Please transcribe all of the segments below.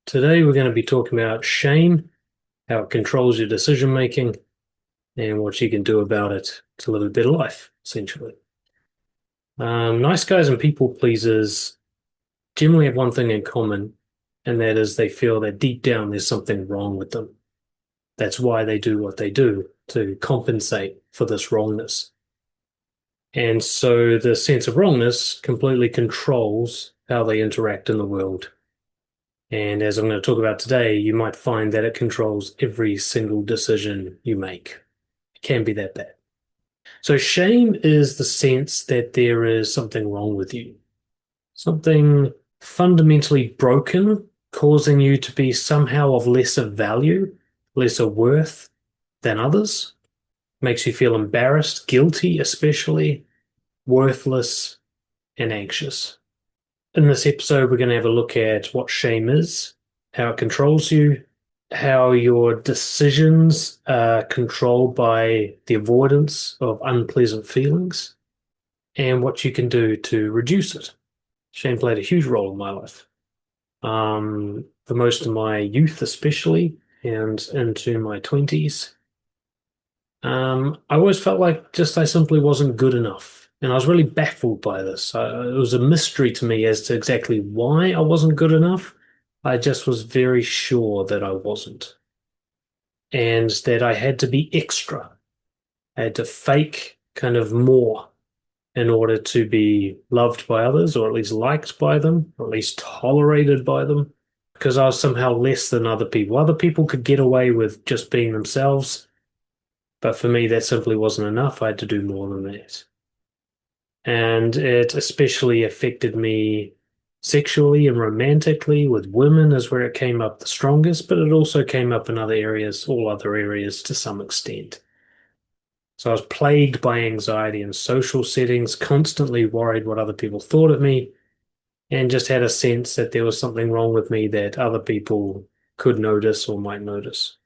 Today we're going to be talking about shame, how it controls your decision making, and what you can do about it to live a better life, essentially. Nice guys and people pleasers generally have one thing in common, and that is they feel that deep down there's something wrong with them. That's why they do what they do, to compensate for this wrongness. And so the sense of wrongness completely controls how they interact in the world. And as I'm going to talk about today, you might find that it controls every single decision you make. It can be that bad. So, shame is the sense that there is something wrong with you, something fundamentally broken, causing you to be somehow of lesser value, lesser worth than others. Makes you feel embarrassed, guilty, especially, worthless, and anxious. In this episode, we're going to have a look at what shame is, how it controls you, how your decisions are controlled by the avoidance of unpleasant feelings, and what you can do to reduce it. Shame played a huge role in my life. For most of my youth, especially, and into my 20s. I always felt like just I simply wasn't good enough. And I was really baffled by this. It was a mystery to me as to exactly why I wasn't good enough. I just was very sure that I wasn't. And that I had to be extra. I had to fake kind of more in order to be loved by others, or at least liked by them, or at least tolerated by them, because I was somehow less than other people. Other people could get away with just being themselves, but for me, that simply wasn't enough. I had to do more than that. And it especially affected me sexually and romantically with women is where it came up the strongest, but it also came up in other areas, all other areas to some extent. So I was plagued by anxiety in social settings, constantly worried what other people thought of me, and just had a sense that there was something wrong with me that other people could notice or might notice.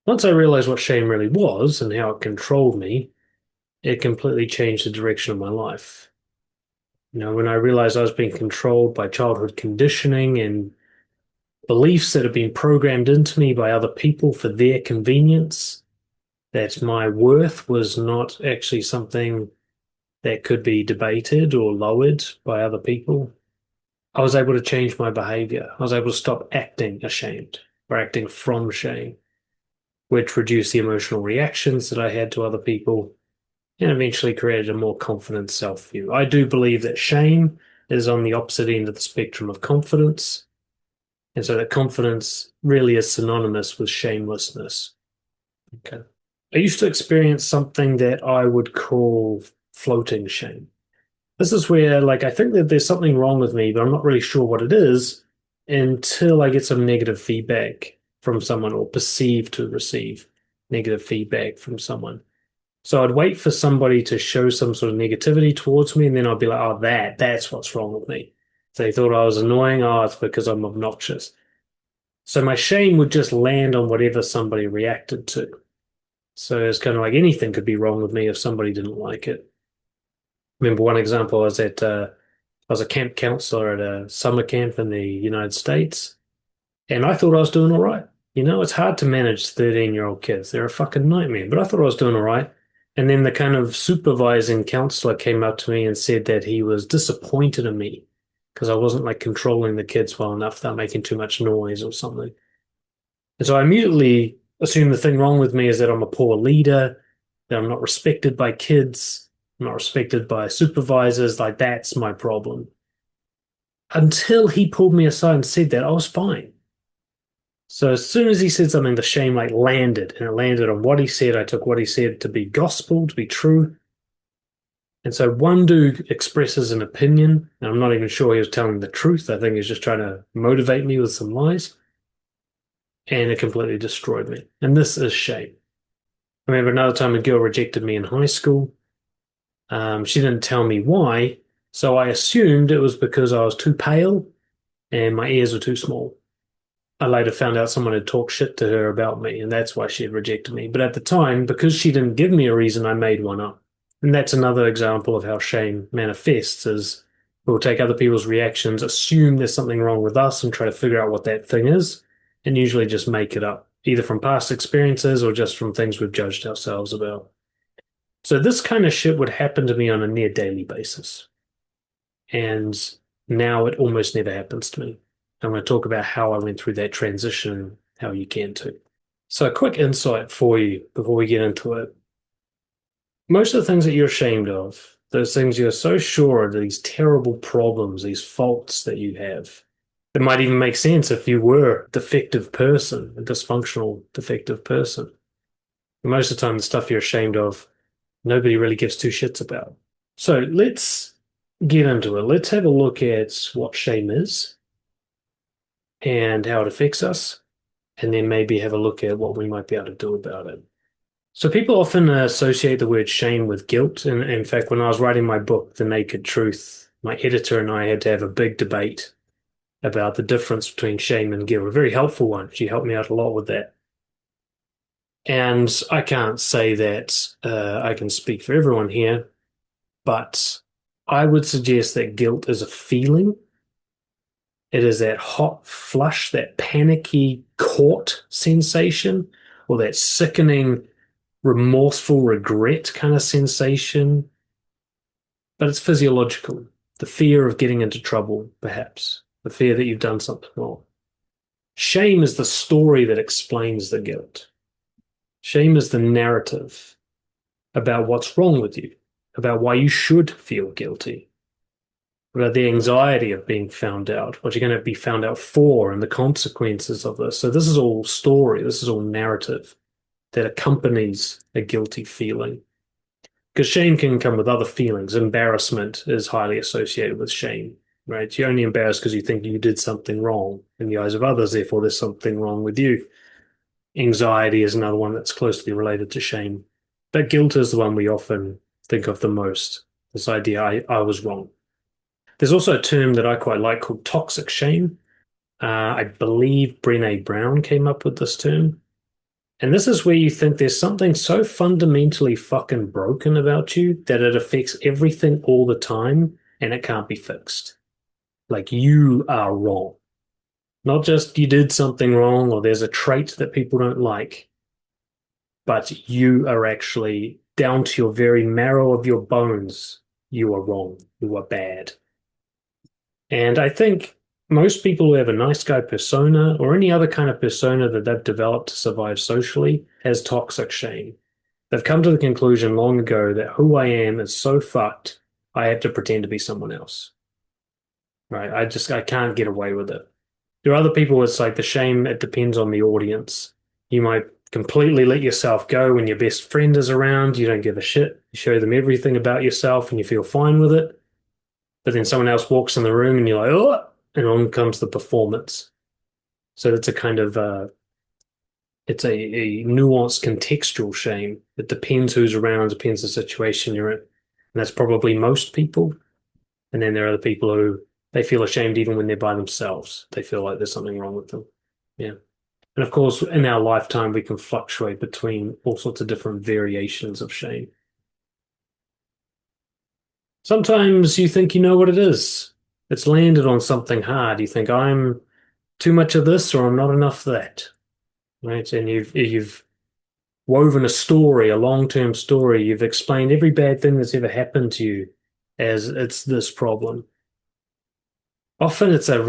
Once I realized what shame really was and how it controlled me, it completely changed the direction of my life. When I realized I was being controlled by childhood conditioning and beliefs that had been programmed into me by other people for their convenience, that my worth was not actually something that could be debated or lowered by other people, I was able to change my behavior. I was able to stop acting ashamed or acting from shame, which reduced the emotional reactions that I had to other people and eventually created a more confident self view. I do believe that shame is on the opposite end of the spectrum of confidence. And so that confidence really is synonymous with shamelessness. Okay. I used to experience something that I would call floating shame. This is where, like, I think that there's something wrong with me, but I'm not really sure what it is until I get some negative feedback from someone or perceive to receive negative feedback from someone. So I'd wait for somebody to show some sort of negativity towards me, and then I'd be like, oh, that's what's wrong with me. So they thought I was annoying. Oh, it's because I'm obnoxious. So my shame would just land on whatever somebody reacted to. So it's kind of like anything could be wrong with me if somebody didn't like it. Remember one example, I was a camp counselor at a summer camp in the United States, and I thought I was doing all right. It's hard to manage 13-year-old kids. They're a fucking nightmare, but I thought I was doing all right. And then the kind of supervising counselor came up to me and said that he was disappointed in me because I wasn't like controlling the kids well enough. They're making too much noise or something. And so I immediately assumed the thing wrong with me is that I'm a poor leader, that I'm not respected by kids, I'm not respected by supervisors. Like that's my problem. Until he pulled me aside and said that, I was fine. So as soon as he said something, the shame like landed, and it landed on what he said. I took what he said to be gospel, to be true. And so one dude expresses an opinion, and I'm not even sure he was telling the truth. I think he was just trying to motivate me with some lies, and it completely destroyed me. And this is shame. I remember another time a girl rejected me in high school. She didn't tell me why, so I assumed it was because I was too pale and my ears were too small. I later found out someone had talked shit to her about me, and that's why she had rejected me. But at the time, because she didn't give me a reason, I made one up. And that's another example of how shame manifests is We'll take other people's reactions, assume there's something wrong with us, and try to figure out what that thing is, and usually just make it up, either from past experiences or just from things we've judged ourselves about. So this kind of shit would happen to me on a near daily basis. And now it almost never happens to me. I'm going to talk about how I went through that transition, how you can too. So, a quick insight for you before we get into it. Most of the things that you're ashamed of, those things you're so sure are these terrible problems, these faults that you have, it might even make sense if you were a defective person, a dysfunctional, defective person. Most of the time, the stuff you're ashamed of, nobody really gives two shits about. So, let's get into it. Let's have a look at what shame is and how it affects us, and then maybe have a look at what we might be able to do about it. So people often associate the word shame with guilt. And in fact, when I was writing my book, The Naked Truth, my editor and I had to have a big debate about the difference between shame and guilt. A very helpful one. She helped me out a lot with that. And I can't say that I can speak for everyone here, but I would suggest that guilt is a feeling. It is that hot flush, that panicky caught sensation, or that sickening remorseful regret kind of sensation, but it's physiological. The fear of getting into trouble, perhaps, the fear that you've done something wrong. Shame is the story that explains the guilt. Shame is the narrative about what's wrong with you, about why you should feel guilty, about the anxiety of being found out, what you're going to be found out for, and the consequences of this. So, this is all story, this is all narrative that accompanies a guilty feeling. Because shame can come with other feelings. Embarrassment is highly associated with shame, right? You're only embarrassed because you think you did something wrong in the eyes of others, therefore there's something wrong with you. Anxiety is another one that's closely related to shame. But guilt is the one we often think of the most. This idea, I was wrong. There's also a term that I quite like called toxic shame. I believe Brené Brown came up with this term. And this is where you think there's something so fundamentally fucking broken about you that it affects everything all the time and it can't be fixed. Like you are wrong. Not just you did something wrong or there's a trait that people don't like, but you are actually down to your very marrow of your bones. You are wrong. You are bad. And I think most people who have a nice guy persona or any other kind of persona that they've developed to survive socially has toxic shame. They've come to the conclusion long ago that who I am is so fucked, I have to pretend to be someone else. Right? I can't get away with it. There are other people, it's like the shame, it depends on the audience. You might completely let yourself go when your best friend is around, you don't give a shit. You show them everything about yourself and you feel fine with it. But then someone else walks in the room and you're like, oh, and on comes the performance. So it's a kind of it's a nuanced contextual shame. It depends who's around, depends the situation you're in. And that's probably most people. And then there are other people who they feel ashamed even when they're by themselves. They feel like there's something wrong with them. Yeah. And of course, in our lifetime, we can fluctuate between all sorts of different variations of shame. Sometimes you think you know what it is. It's landed on something hard. You think I'm too much of this or I'm not enough of that. Right? And you've woven a story, a long-term story. You've explained every bad thing that's ever happened to you as it's this problem. Often it's a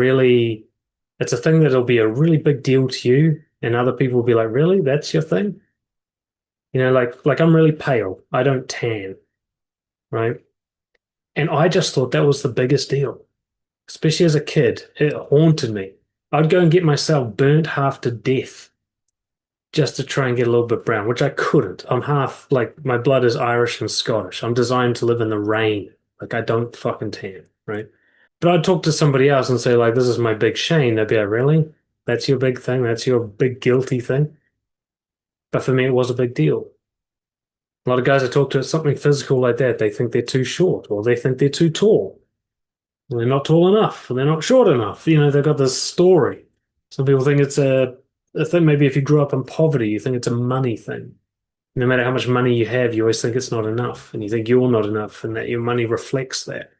thing that'll be a really big deal to you, and other people will be like, really? That's your thing? Like I'm really pale. I don't tan, right? And I just thought that was the biggest deal, especially as a kid. It haunted me. I'd go and get myself burnt half to death just to try and get a little bit brown, which I couldn't. I'm half like my blood is Irish and Scottish. I'm designed to live in the rain. Like I don't fucking tan, right? But I'd talk to somebody else and say, like, this is my big shame. They'd be like, really? That's your big thing? That's your big guilty thing? But for me, it was a big deal. A lot of guys I talk to, it's something physical like that. They think they're too short or they think they're too tall. They're not tall enough or they're not short enough. They've got this story. Some people think it's a thing. Maybe if you grew up in poverty, you think it's a money thing. No matter how much money you have, you always think it's not enough and you think you're not enough and that your money reflects that.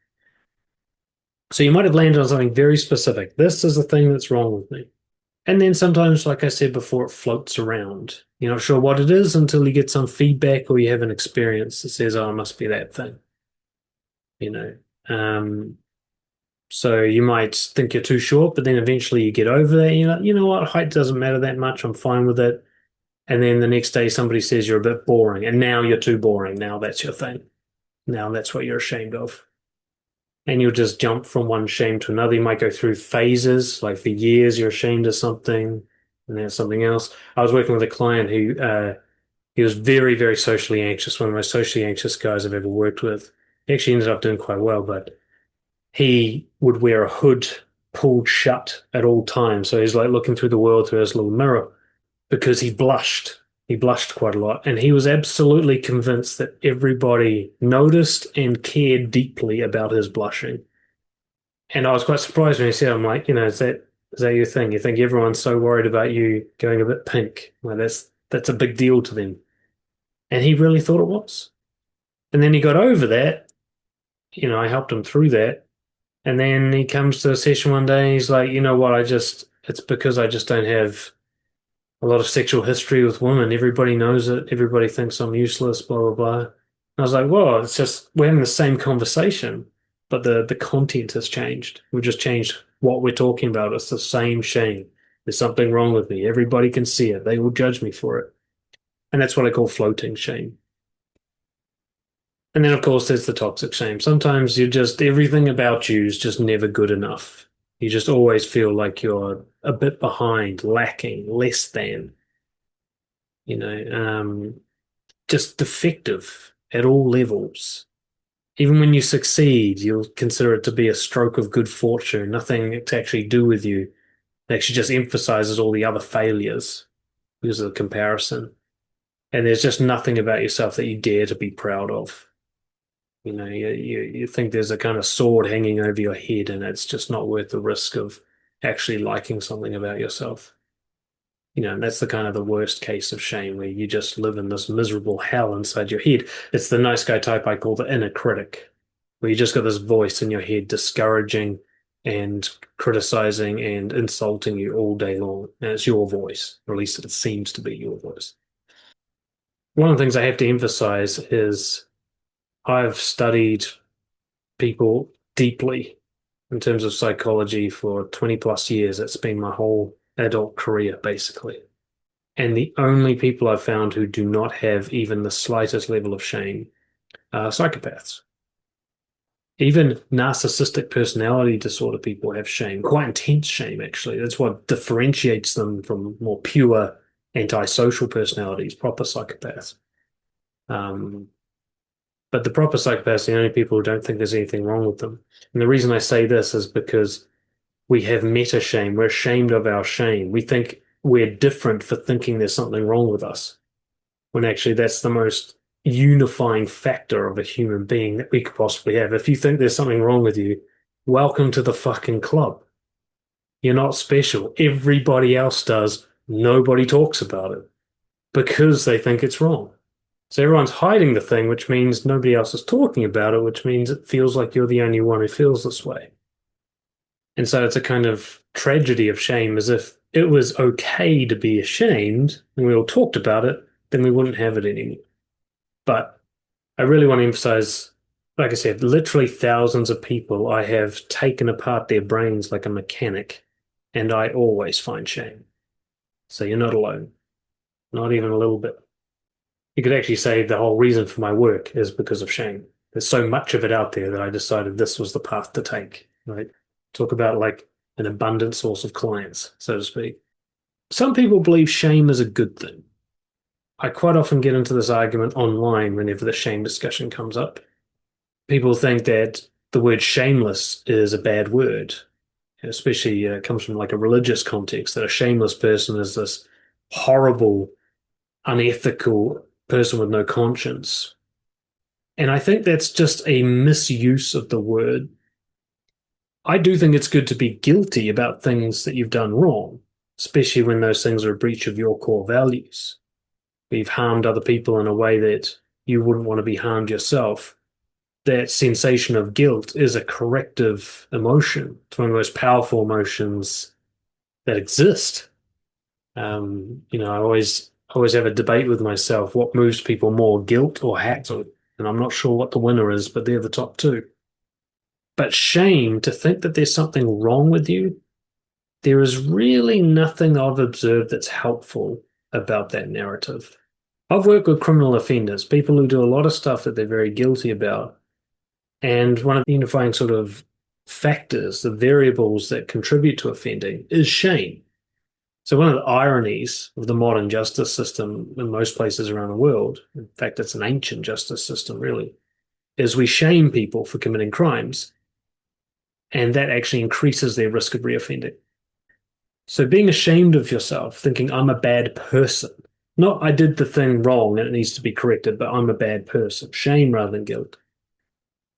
So you might have landed on something very specific. This is the thing that's wrong with me. And then sometimes, like I said before, it floats around. You're not sure what it is until you get some feedback or you have an experience that says, oh, it must be that thing, you know. Um, so you might think you're too short, but then eventually you get over that. And you're like, you know what? Height doesn't matter that much. I'm fine with it. And then the next day somebody says you're a bit boring, and now you're too boring. Now that's your thing. Now that's what you're ashamed of. And you'll just jump from one shame to another. You might go through phases, like for years you're ashamed of something, and then something else. I was working with a client who he was very, very socially anxious, one of the most socially anxious guys I've ever worked with. He actually ended up doing quite well, but he would wear a hood pulled shut at all times. So he's like looking through the world through his little mirror because he blushed. He blushed quite a lot. And he was absolutely convinced that everybody noticed and cared deeply about his blushing. And I was quite surprised when he said, I'm like, is that your thing? You think everyone's so worried about you going a bit pink? Well, that's a big deal to them. And he really thought it was. And then he got over that. I helped him through that. And then he comes to a session one day and he's like, you know what, it's because I just don't have a lot of sexual history with women. Everybody knows it. Everybody thinks I'm useless, blah, blah, blah. And I was like, well, it's just we're having the same conversation, but the content has changed. We've just changed what we're talking about. It's the same shame. There's something wrong with me. Everybody can see it. They will judge me for it. And that's what I call floating shame. And then, of course, there's the toxic shame. Sometimes everything about you is just never good enough. You just always feel like you're a bit behind, lacking, less than, you know, just defective at all levels. Even when you succeed, you'll consider it to be a stroke of good fortune, nothing to actually do with you. It actually just emphasizes all the other failures because of the comparison. And there's just nothing about yourself that you dare to be proud of. You think there's a kind of sword hanging over your head, and it's just not worth the risk of actually liking something about yourself. And that's the kind of the worst case of shame where you just live in this miserable hell inside your head. It's the nice guy type I call the inner critic, where you just got this voice in your head discouraging and criticizing and insulting you all day long. And it's your voice, or at least it seems to be your voice. One of the things I have to emphasize is I've studied people deeply in terms of psychology for 20 plus years. It's been my whole adult career, basically. And the only people I've found who do not have even the slightest level of shame are psychopaths. Even narcissistic personality disorder people have shame, quite intense shame, actually. That's what differentiates them from more pure antisocial personalities, proper psychopaths. Um, but the proper psychopaths are the only people who don't think there's anything wrong with them. And the reason I say this is because we have meta shame. We're ashamed of our shame. We think we're different for thinking there's something wrong with us, when actually that's the most unifying factor of a human being that we could possibly have. If you think there's something wrong with you, welcome to the fucking club. You're not special. Everybody else does. Nobody talks about it because they think it's wrong. So everyone's hiding the thing, which means nobody else is talking about it, which means it feels like you're the only one who feels this way. And so it's a kind of tragedy of shame, as if it was okay to be ashamed and we all talked about it, then we wouldn't have it anymore. But I really want to emphasize, like I said, literally thousands of people I have taken apart their brains like a mechanic, and I always find shame. So you're not alone, not even a little bit. You could actually say the whole reason for my work is because of shame. There's so much of it out there that I decided this was the path to take, right? Talk about like an abundant source of clients, so to speak. Some people believe shame is a good thing. I quite often get into this argument online whenever the shame discussion comes up. People think that the word shameless is a bad word, especially comes from like a religious context, that a shameless person is this horrible, unethical person with no conscience. And I think that's just a misuse of the word. I do think it's good to be guilty about things that you've done wrong, especially when those things are a breach of your core values. You've harmed other people in a way that you wouldn't want to be harmed yourself. that sensation of guilt is a corrective emotion. It's one of the most powerful emotions that exist. I always have a debate with myself, what moves people more, guilt or hatred? And I'm not sure what the winner is, but they're the top two. But shame, to think that there's something wrong with you, there is really nothing I've observed that's helpful about that narrative. I've worked with criminal offenders, people who do a lot of stuff that they're very guilty about. And one of the unifying sort of factors, the variables that contribute to offending, is shame. So one of the ironies of the modern justice system in most places around the world, in fact, it's an ancient justice system really, is we shame people for committing crimes, and that actually increases their risk of reoffending. So being ashamed of yourself, thinking I'm a bad person, not I did the thing wrong and it needs to be corrected, but I'm a bad person, shame rather than guilt,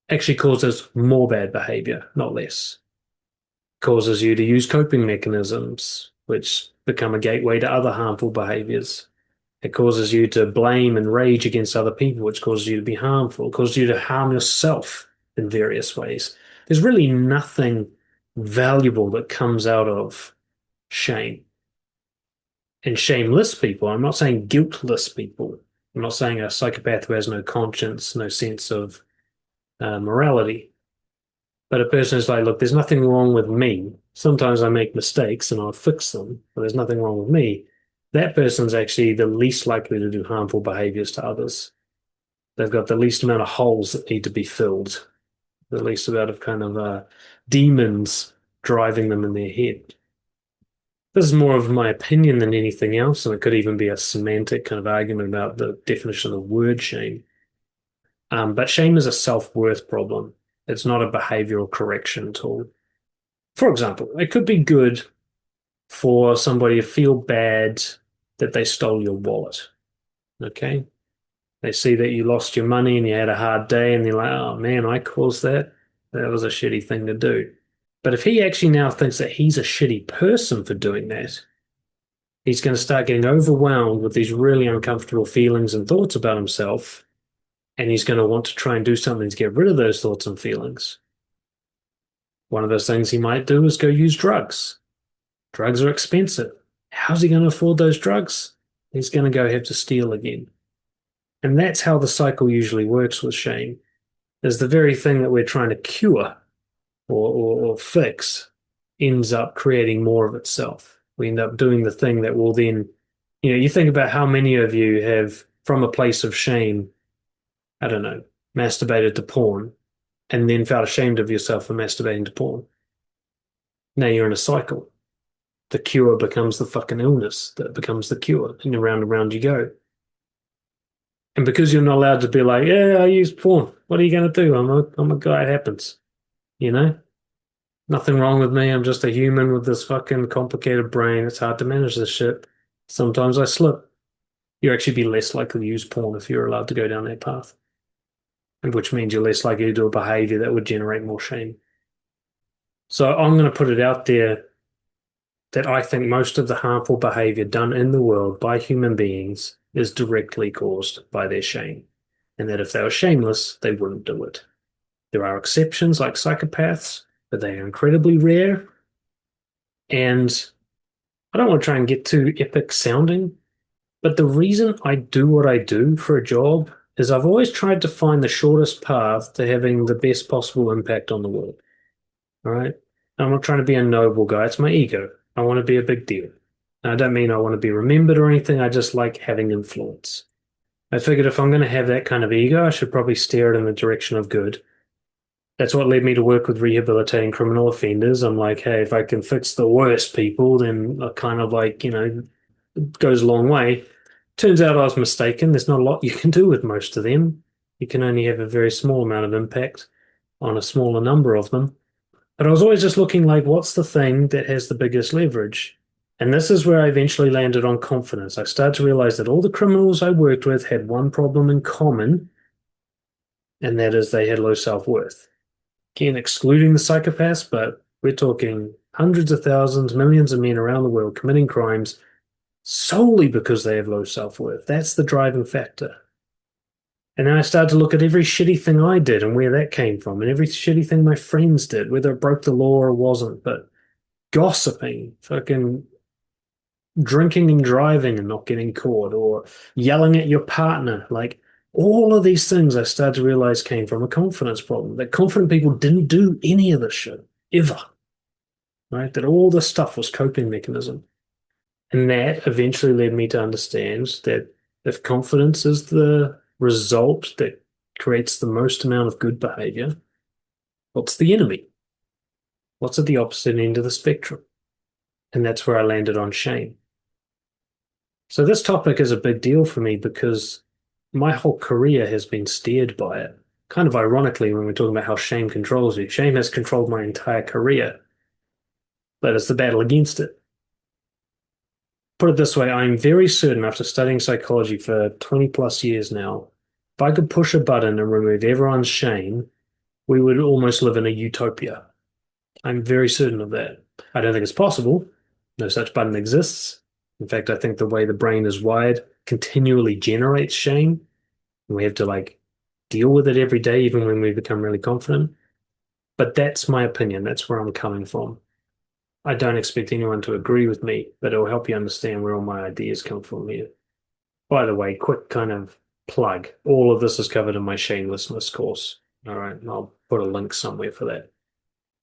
actually causes more bad behavior, not less. Causes you to use coping mechanisms, which become a gateway to other harmful behaviors. It causes you to blame and rage against other people, which causes you to be harmful. It causes you to harm yourself in various ways. There's really nothing valuable that comes out of shame. And shameless people, I'm not saying guiltless people. I'm not saying a psychopath who has no conscience, no sense of morality. But a person is like, look, there's nothing wrong with me. Sometimes I make mistakes and I'll fix them, but there's nothing wrong with me. That person's actually the least likely to do harmful behaviors to others. They've got the least amount of holes that need to be filled, the least amount of kind of demons driving them in their head. This is more of my opinion than anything else, and it could even be a semantic kind of argument about the definition of the word shame. But shame is a self-worth problem. It's not a behavioral correction tool. For example, it could be good for somebody to feel bad that they stole your wallet. Okay? They see that you lost your money and you had a hard day, and they're like, oh man, I caused that. That was a shitty thing to do. But if he actually now thinks that he's a shitty person for doing that, he's going to start getting overwhelmed with these really uncomfortable feelings and thoughts about himself. And he's going to want to try and do something to get rid of those thoughts and feelings. One of those things he might do is go use drugs. Drugs are expensive. How's he going to afford those drugs? He's going to go have to steal again. And that's how the cycle usually works with shame, is the very thing that we're trying to cure or fix ends up creating more of itself. We end up doing the thing that will then, you think about how many of you have, from a place of shame, I don't know, masturbated to porn and then felt ashamed of yourself for masturbating to porn. Now you're in a cycle. The cure becomes the fucking illness that becomes the cure, and around and around you go. And because you're not allowed to be like, yeah, I use porn. What are you going to do? I'm a guy. It happens. You know, nothing wrong with me. I'm just a human with this fucking complicated brain. It's hard to manage this shit. Sometimes I slip. You actually be less likely to use porn if you're allowed to go down that path, and which means you're less likely to do a behavior that would generate more shame. So I'm going to put it out there that I think most of the harmful behavior done in the world by human beings is directly caused by their shame, and that if they were shameless, they wouldn't do it. There are exceptions like psychopaths, but they are incredibly rare. And I don't want to try and get too epic sounding, but the reason I do what I do for a job is I've always tried to find the shortest path to having the best possible impact on the world. All right. I'm not trying to be a noble guy. It's my ego. I want to be a big deal. And I don't mean I want to be remembered or anything. I just like having influence. I figured if I'm going to have that kind of ego, I should probably steer it in the direction of good. That's what led me to work with rehabilitating criminal offenders. I'm like, hey, if I can fix the worst people, then I kind of like, it goes a long way. Turns out I was mistaken. There's not a lot you can do with most of them. You can only have a very small amount of impact on a smaller number of them. But I was always just looking like, what's the thing that has the biggest leverage? And this is where I eventually landed on confidence. I started to realize that all the criminals I worked with had one problem in common, and that is they had low self-worth. Again, excluding the psychopaths, but we're talking hundreds of thousands, millions of men around the world committing crimes solely because they have low self-worth. That's the driving factor. And then I started to look at every shitty thing I did and where that came from, and every shitty thing my friends did, whether it broke the law or wasn't. But gossiping, fucking drinking and driving and not getting caught, or yelling at your partner, like all of these things I started to realize came from a confidence problem. That confident people didn't do any of this shit ever, right? That all this stuff was coping mechanism. And that eventually led me to understand that if confidence is the result that creates the most amount of good behavior, what's the enemy? What's at the opposite end of the spectrum? And that's where I landed on shame. So this topic is a big deal for me because my whole career has been steered by it. Kind of ironically, when we're talking about how shame controls you, shame has controlled my entire career, but it's the battle against it. Put it this way, I'm very certain after studying psychology for 20 plus years now, if I could push a button and remove everyone's shame, we would almost live in a utopia. I'm very certain of that. I don't think it's possible. No such button exists. In fact, I think the way the brain is wired continually generates shame. And we have to like deal with it every day, even when we become really confident. But that's my opinion. That's where I'm coming from. I don't expect anyone to agree with me, but it'll help you understand where all my ideas come from here. By the way, quick kind of plug. All of this is covered in my shamelessness course. All right, and I'll put a link somewhere for that.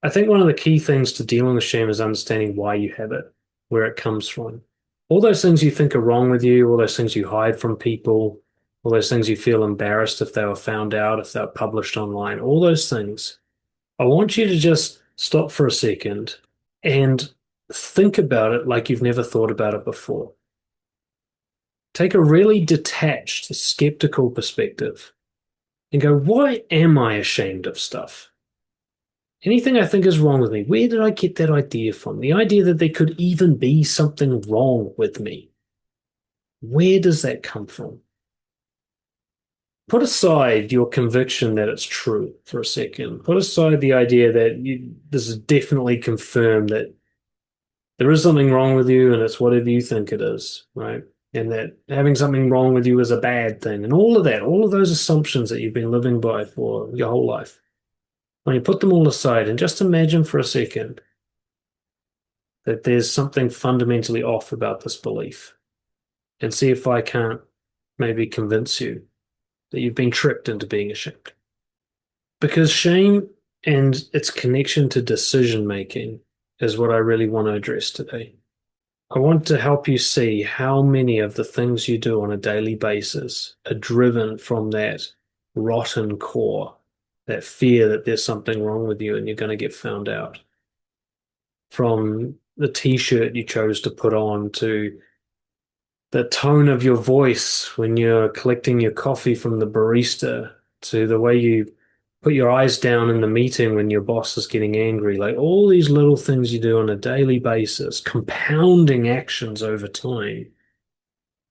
I think one of the key things to dealing with shame is understanding why you have it, where it comes from. All those things you think are wrong with you, all those things you hide from people, all those things you feel embarrassed if they were found out, if they were published online, all those things. I want you to just stop for a second and think about it like you've never thought about it before. Take a really detached, skeptical perspective and go, why am I ashamed of stuff? Anything I think is wrong with me, where did I get that idea from? The idea that there could even be something wrong with me. Where does that come from? Put aside your conviction that it's true for a second. Put aside the idea that this is definitely confirmed that there is something wrong with you and it's whatever you think it is, right? And that having something wrong with you is a bad thing. And all of that, all of those assumptions that you've been living by for your whole life. When you put them all aside and just imagine for a second that there's something fundamentally off about this belief and see if I can't maybe convince you that you've been tricked into being ashamed. Because shame and its connection to decision making is what I really want to address today. I want to help you see how many of the things you do on a daily basis are driven from that rotten core, that fear that there's something wrong with you and you're going to get found out. From the t-shirt you chose to put on to the tone of your voice when you're collecting your coffee from the barista to the way you put your eyes down in the meeting when your boss is getting angry, like all these little things you do on a daily basis, compounding actions over time,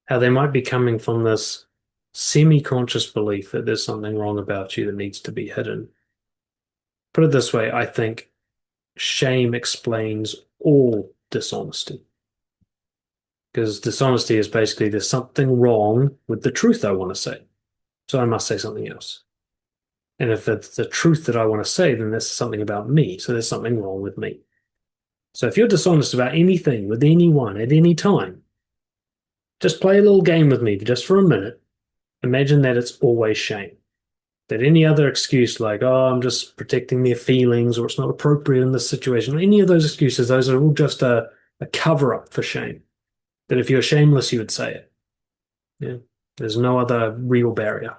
how they might be coming from this semi-conscious belief that there's something wrong about you that needs to be hidden. Put it this way, I think shame explains all dishonesty. Because dishonesty is basically there's something wrong with the truth I want to say. So I must say something else. And if it's the truth that I want to say, then there's something about me. So there's something wrong with me. So if you're dishonest about anything with anyone at any time, just play a little game with me just for a minute. Imagine that it's always shame. That any other excuse like, oh, I'm just protecting their feelings or it's not appropriate in this situation, any of those excuses, those are all just a cover up for shame. That if you're shameless, you would say it. Yeah. There's no other real barrier.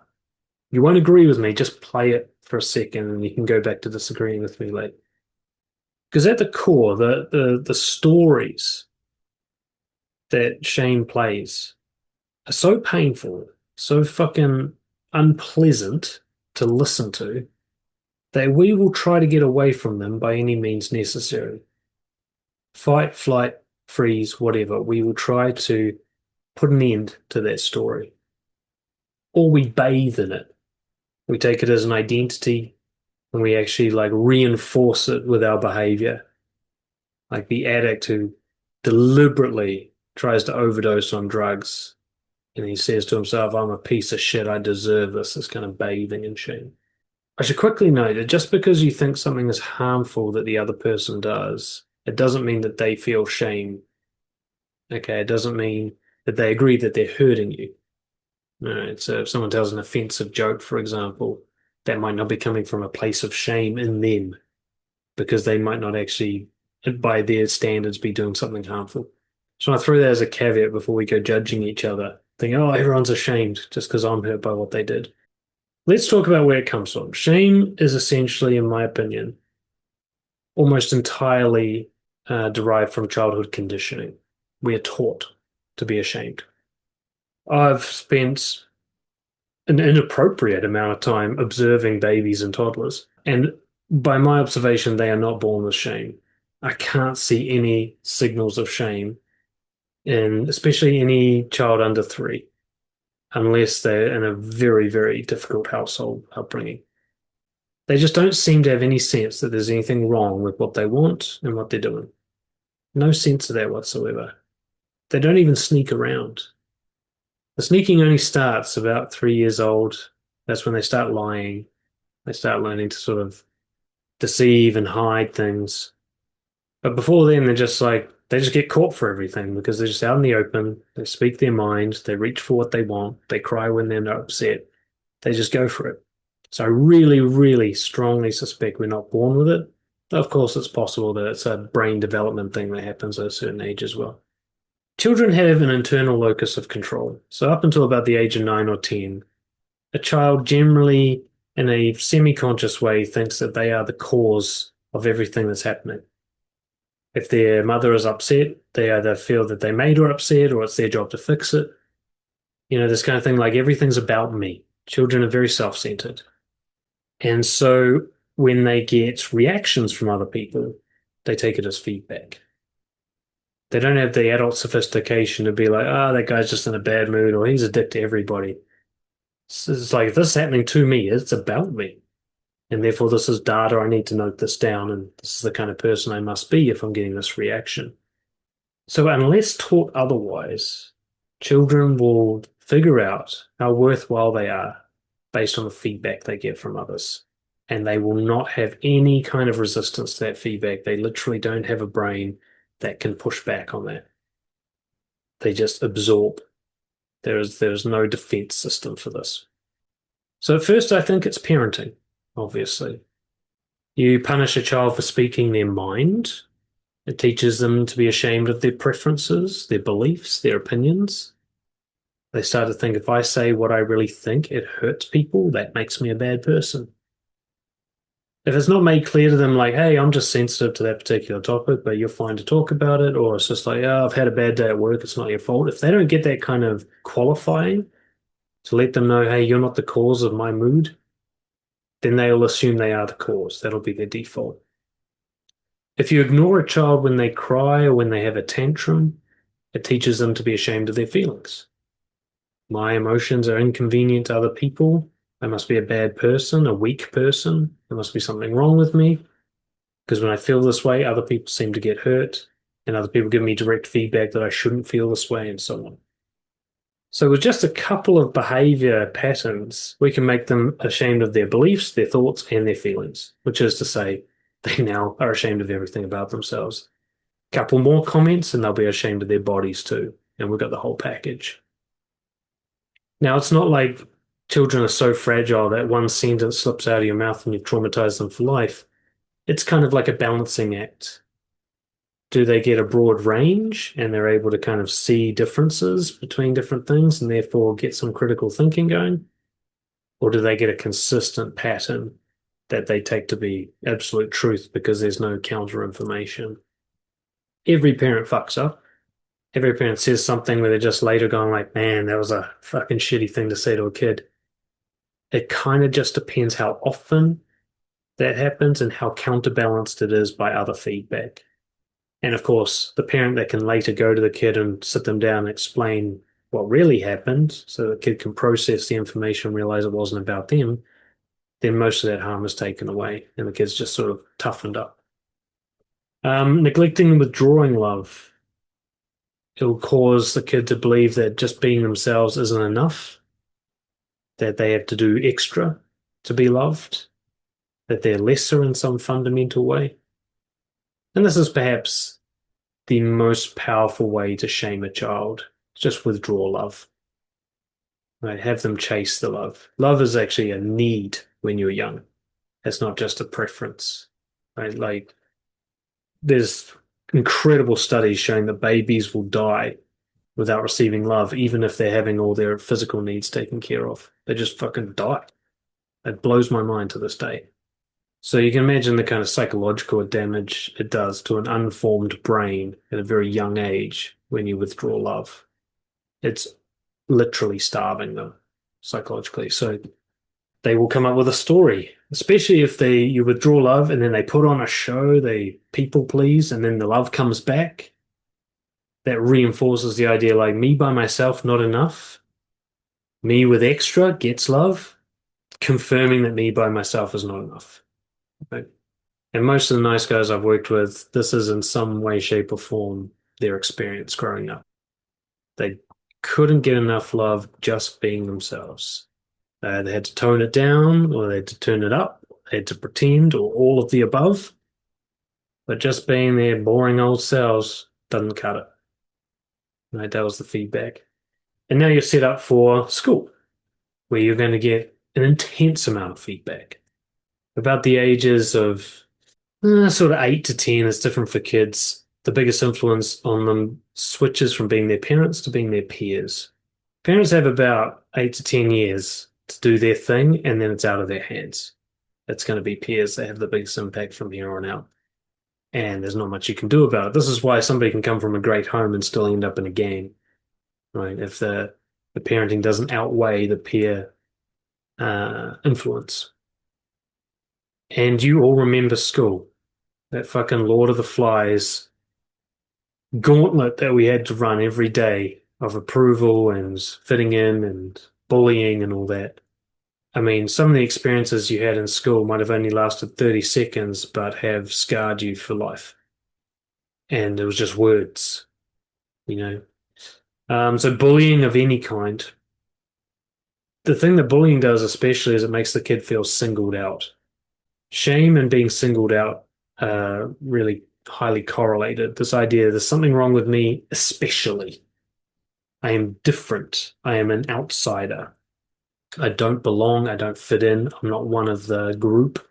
You won't agree with me, just play it for a second and you can go back to disagreeing with me later. Because at the core, the stories that shame plays are so painful, so fucking unpleasant to listen to, that we will try to get away from them by any means necessary. Fight, flight, freeze, whatever. We will try to put an end to that story. Or we bathe in it. We take it as an identity and we actually like reinforce it with our behavior. Like the addict who deliberately tries to overdose on drugs And he says to himself, I'm a piece of shit, I deserve this. It's kind of bathing in shame. I should quickly note that just because you think something is harmful that the other person does, it doesn't mean that they feel shame. Okay, it doesn't mean that they agree that they're hurting you. All right, so if someone tells an offensive joke, for example, that might not be coming from a place of shame in them because they might not actually, by their standards, be doing something harmful. So I throw that as a caveat before we go judging each other, thinking, oh, everyone's ashamed just because I'm hurt by what they did. Let's talk about where it comes from. Shame is essentially, in my opinion, almost entirely derived from childhood conditioning. We are taught to be ashamed. I've spent an inappropriate amount of time observing babies and toddlers, and by my observation, they are not born with shame. I can't see any signals of shame in especially any child under 3, unless they're in a very, very difficult household upbringing. They just don't seem to have any sense that there's anything wrong with what they want and what they're doing. No sense of that whatsoever. They don't even sneak around. The sneaking only starts about 3 years old. That's when they start lying. They start learning to sort of deceive and hide things. But before then, they're just like, they just get caught for everything because they're just out in the open. They speak their mind. They reach for what they want. They cry when they're not upset. They just go for it. So I really, really strongly suspect we're not born with it. Of course, it's possible that it's a brain development thing that happens at a certain age as well. Children have an internal locus of control. So up until about the age of 9 or 10, a child generally, in a semi-conscious way, thinks that they are the cause of everything that's happening. If their mother is upset, they either feel that they made her upset or it's their job to fix it. This kind of thing, like everything's about me. Children are very self-centered. And so when they get reactions from other people, they take it as feedback. They don't have the adult sophistication to be like, oh, that guy's just in a bad mood or he's a dick to everybody. It's like, if this is happening to me, it's about me. And therefore, this is data. I need to note this down. And this is the kind of person I must be if I'm getting this reaction. So, unless taught otherwise, children will figure out how worthwhile they are based on the feedback they get from others. And they will not have any kind of resistance to that feedback. They literally don't have a brain that can push back on that. They just absorb. There's no defense system for this. So at first, I think it's parenting, obviously. You punish a child for speaking their mind. It teaches them to be ashamed of their preferences, their beliefs, their opinions. They start to think if I say what I really think, it hurts people, that makes me a bad person. If it's not made clear to them, like, hey, I'm just sensitive to that particular topic, but you're fine to talk about it, or it's just like, oh, I've had a bad day at work, it's not your fault. If they don't get that kind of qualifying to let them know, hey, you're not the cause of my mood, then they'll assume they are the cause. That'll be their default. If you ignore a child when they cry or when they have a tantrum, it teaches them to be ashamed of their feelings. My emotions are inconvenient to other people. I must be a bad person, a weak person. There must be something wrong with me. Because when I feel this way, other people seem to get hurt, and other people give me direct feedback that I shouldn't feel this way, and so on. So, with just a couple of behavior patterns, we can make them ashamed of their beliefs, their thoughts, and their feelings, which is to say, they now are ashamed of everything about themselves. A couple more comments, and they'll be ashamed of their bodies too. And we've got the whole package. Now, it's not like children are so fragile that one sentence slips out of your mouth and you've traumatized them for life. It's kind of like a balancing act. Do they get a broad range and they're able to kind of see differences between different things and therefore get some critical thinking going? Or do they get a consistent pattern that they take to be absolute truth because there's no counter information? Every parent fucks up. Every parent says something where they're just later going like, man, that was a fucking shitty thing to say to a kid. It kind of just depends how often that happens and how counterbalanced it is by other feedback. And of course, the parent that can later go to the kid and sit them down and explain what really happened so the kid can process the information and realize it wasn't about them, then most of that harm is taken away and the kid's just sort of toughened up. Neglecting and withdrawing love It'll cause the kid to believe that just being themselves isn't enough, that they have to do extra to be loved, that they're lesser in some fundamental way. And this is perhaps the most powerful way to shame a child. Just withdraw love. Right? Have them chase the love. Love is actually a need when you're young. It's not just a preference. Right? Like there's incredible studies showing that babies will die without receiving love, even if they're having all their physical needs taken care of. They just fucking die. It blows my mind to this day. So you can imagine the kind of psychological damage it does to an unformed brain at a very young age when you withdraw love. It's literally starving them psychologically. So they will come up with a story, especially if they you withdraw love and then they put on a show, they people please, and then the love comes back. That reinforces the idea like me by myself, not enough. Me with extra gets love, confirming that me by myself is not enough. Right? And most of the nice guys I've worked with, this is in some way, shape, or form their experience growing up. They couldn't get enough love just being themselves. They had to tone it down, or they had to turn it up, they had to pretend, or all of the above. But just being their boring old selves doesn't cut it. Right? That was the feedback. And now you're set up for school, where you're going to get an intense amount of feedback. About the ages of sort of 8 to 10, it's different for kids. The biggest influence on them switches from being their parents to being their peers. Parents have about 8 to 10 years to do their thing, and then it's out of their hands. It's going to be peers that have the biggest impact from here on out. And there's not much you can do about it. This is why somebody can come from a great home and still end up in a gang, right? If the parenting doesn't outweigh the peer influence. And you all remember school, that fucking Lord of the Flies gauntlet that we had to run every day of approval and fitting in and bullying and all that. I mean, some of the experiences you had in school might have only lasted 30 seconds, but have scarred you for life. And it was just words, you know. So bullying of any kind. The thing that bullying does especially is it makes the kid feel singled out. Shame and being singled out are really highly correlated. This idea there's something wrong with me, especially. I am different. I am an outsider. I don't belong. I don't fit in. I'm not one of the group.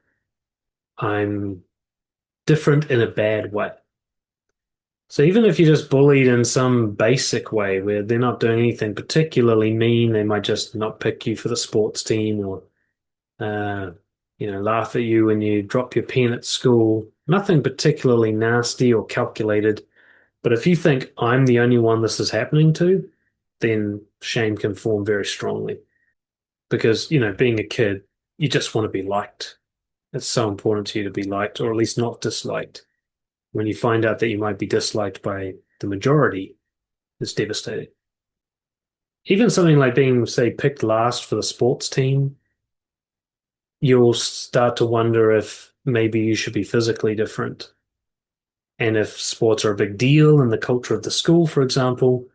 I'm different in a bad way. So even if you're just bullied in some basic way where they're not doing anything particularly mean, they might just not pick you for the sports team or uh, laugh at you when you drop your pen at school. Nothing particularly nasty or calculated. But if you think I'm the only one this is happening to, then shame can form very strongly. Because, being a kid, you just want to be liked. It's so important to you to be liked, or at least not disliked. When you find out that you might be disliked by the majority, it's devastating. Even something like being, say, picked last for the sports team, you'll start to wonder if maybe you should be physically different. And if sports are a big deal in the culture of the school, for example,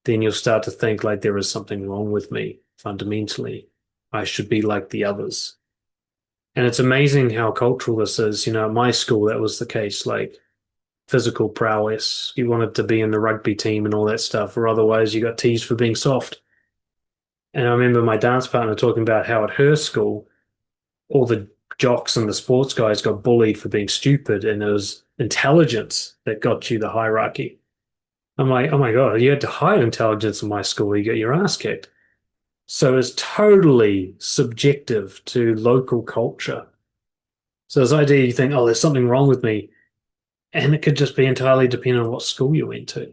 then you'll start to think like there is something wrong with me fundamentally. I should be like the others. And it's amazing how cultural this is. At my school, that was the case. Like physical prowess, you wanted to be in the rugby team and all that stuff, or otherwise you got teased for being soft. And I remember my dance partner talking about how at her school, all the jocks and the sports guys got bullied for being stupid, and it was intelligence that got you the hierarchy. I'm like, oh my God, you had to hide intelligence in my school, you got your ass kicked. So it's totally subjective to local culture. So this idea you think, oh, there's something wrong with me, and it could just be entirely dependent on what school you went to,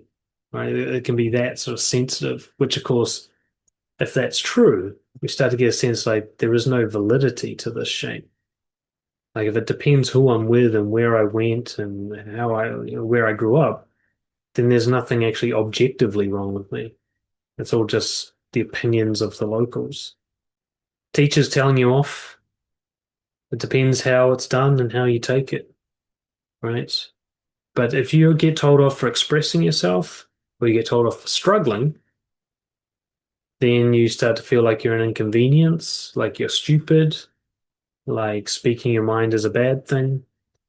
right? It can be that sort of sensitive, which of course, if that's true, we start to get a sense like there is no validity to this shame. Like if it depends who I'm with and where I went and where I grew up, then there's nothing actually objectively wrong with me. It's all just the opinions of the locals. Teachers telling you off, it depends how it's done and how you take it, right? But if you get told off for expressing yourself, or you get told off for struggling, then you start to feel like you're an inconvenience, like you're stupid, like speaking your mind is a bad thing.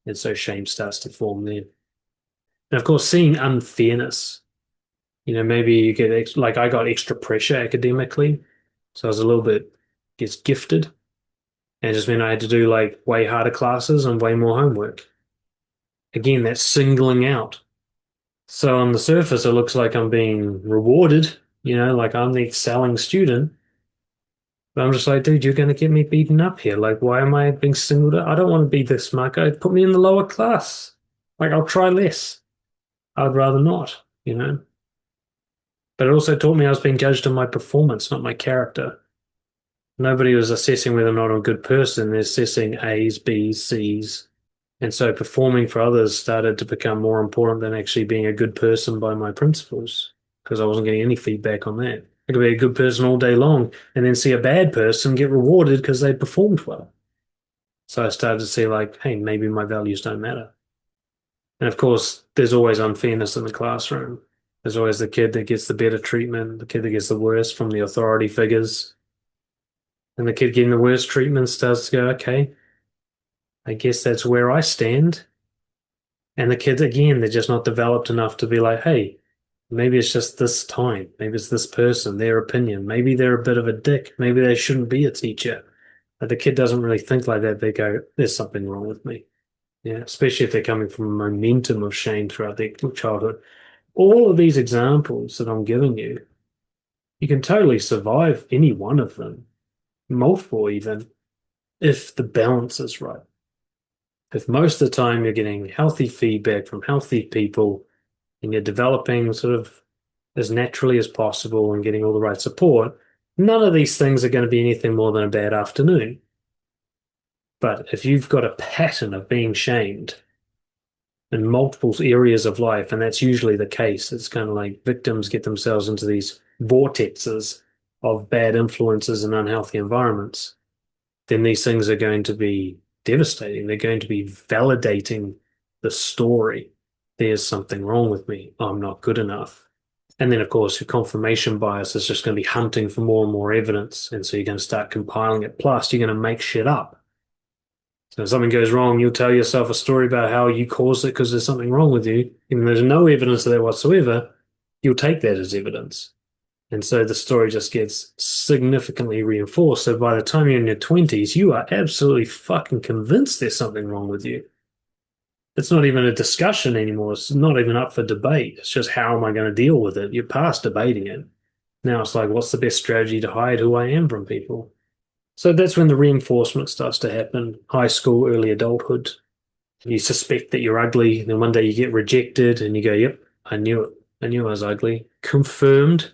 And so shame starts to form then. And of course, seeing unfairness, maybe you get like I got extra pressure academically. So I was a little bit, gets gifted. And it just meant I had to do like way harder classes and way more homework. Again, that's singling out. So on the surface, it looks like I'm being rewarded, like I'm the excelling student. But I'm just like, dude, you're going to get me beaten up here. Like, why am I being singled out? I don't want to be this smart guy. Put me in the lower class. Like, I'll try less. I'd rather not. But it also taught me I was being judged on my performance, not my character. Nobody was assessing whether or not I'm a good person. They're assessing A's, B's, C's. And so performing for others started to become more important than actually being a good person by my principles because I wasn't getting any feedback on that. I could be a good person all day long and then see a bad person get rewarded because they performed well. So I started to see like, hey, maybe my values don't matter. And of course, there's always unfairness in the classroom. There's always the kid that gets the better treatment, the kid that gets the worst from the authority figures. And the kid getting the worst treatment starts to go, okay, I guess that's where I stand. And the kids, again, they're just not developed enough to be like, hey, maybe it's just this time. Maybe it's this person, their opinion. Maybe they're a bit of a dick. Maybe they shouldn't be a teacher. But the kid doesn't really think like that. They go, there's something wrong with me. Yeah, especially if they're coming from a momentum of shame throughout their childhood. All of these examples that I'm giving you, you can totally survive any one of them, multiple even, if the balance is right. If most of the time you're getting healthy feedback from healthy people and you're developing sort of as naturally as possible and getting all the right support, none of these things are going to be anything more than a bad afternoon. But if you've got a pattern of being shamed in multiple areas of life, and that's usually the case, it's kind of like victims get themselves into these vortexes of bad influences and unhealthy environments, then these things are going to be devastating. They're going to be validating the story. There's something wrong with me. I'm not good enough. And then, of course, your confirmation bias is just going to be hunting for more and more evidence. And so you're going to start compiling it. Plus, you're going to make shit up. So if something goes wrong, you'll tell yourself a story about how you caused it because there's something wrong with you. Even though there's no evidence of that whatsoever, you'll take that as evidence. And so the story just gets significantly reinforced. So by the time you're in your 20s, you are absolutely fucking convinced there's something wrong with you. It's not even a discussion anymore. It's not even up for debate. It's just how am I going to deal with it? You're past debating it. Now it's like, what's the best strategy to hide who I am from people? So that's when the reinforcement starts to happen. High school, early adulthood. You suspect that you're ugly. Then one day you get rejected and you go, yep, I knew it. I knew I was ugly. Confirmed.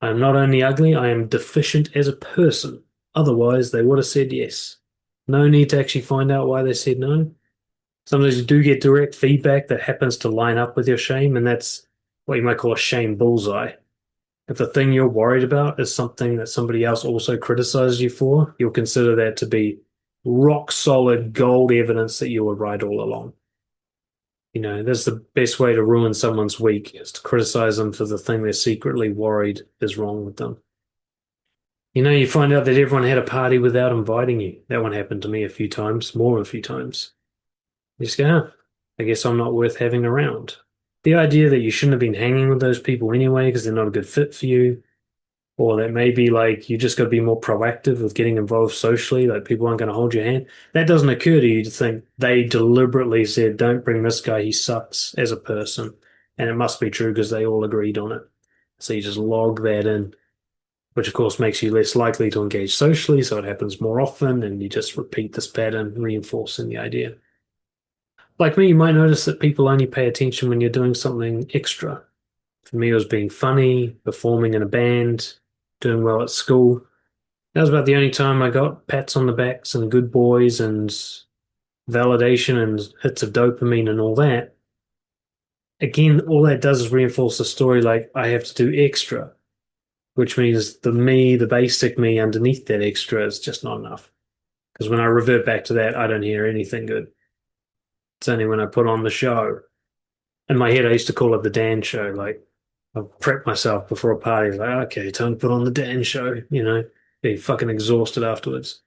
I am not only ugly, I am deficient as a person. Otherwise, they would have said yes. No need to actually find out why they said no. Sometimes you do get direct feedback that happens to line up with your shame, and that's what you might call a shame bullseye. If the thing you're worried about is something that somebody else also criticizes you for, you'll consider that to be rock solid gold evidence that you were right all along. That's the best way to ruin someone's week is to criticize them for the thing they're secretly worried is wrong with them. You find out that everyone had a party without inviting you. That one happened to me a few times, more than a few times. You just go, I guess I'm not worth having around. The idea that you shouldn't have been hanging with those people anyway because they're not a good fit for you, or that maybe like you just got to be more proactive with getting involved socially, like people aren't going to hold your hand. That doesn't occur to you to think they deliberately said, don't bring this guy, he sucks as a person. And it must be true because they all agreed on it. So you just log that in, which of course makes you less likely to engage socially. So it happens more often, and you just repeat this pattern, reinforcing the idea. Like me, you might notice that people only pay attention when you're doing something extra. For me, it was being funny, performing in a band, doing well at school. That was about the only time I got pats on the backs and good boys and validation and hits of dopamine and all that. Again, all that does is reinforce the story like I have to do extra, which means the basic me underneath that extra is just not enough. Because when I revert back to that, I don't hear anything good. It's only when I put on the show. In my head, I used to call it the Dan show. Like, I've prepped myself before a party. It's like, okay, time to put on the Dan show, be fucking exhausted afterwards.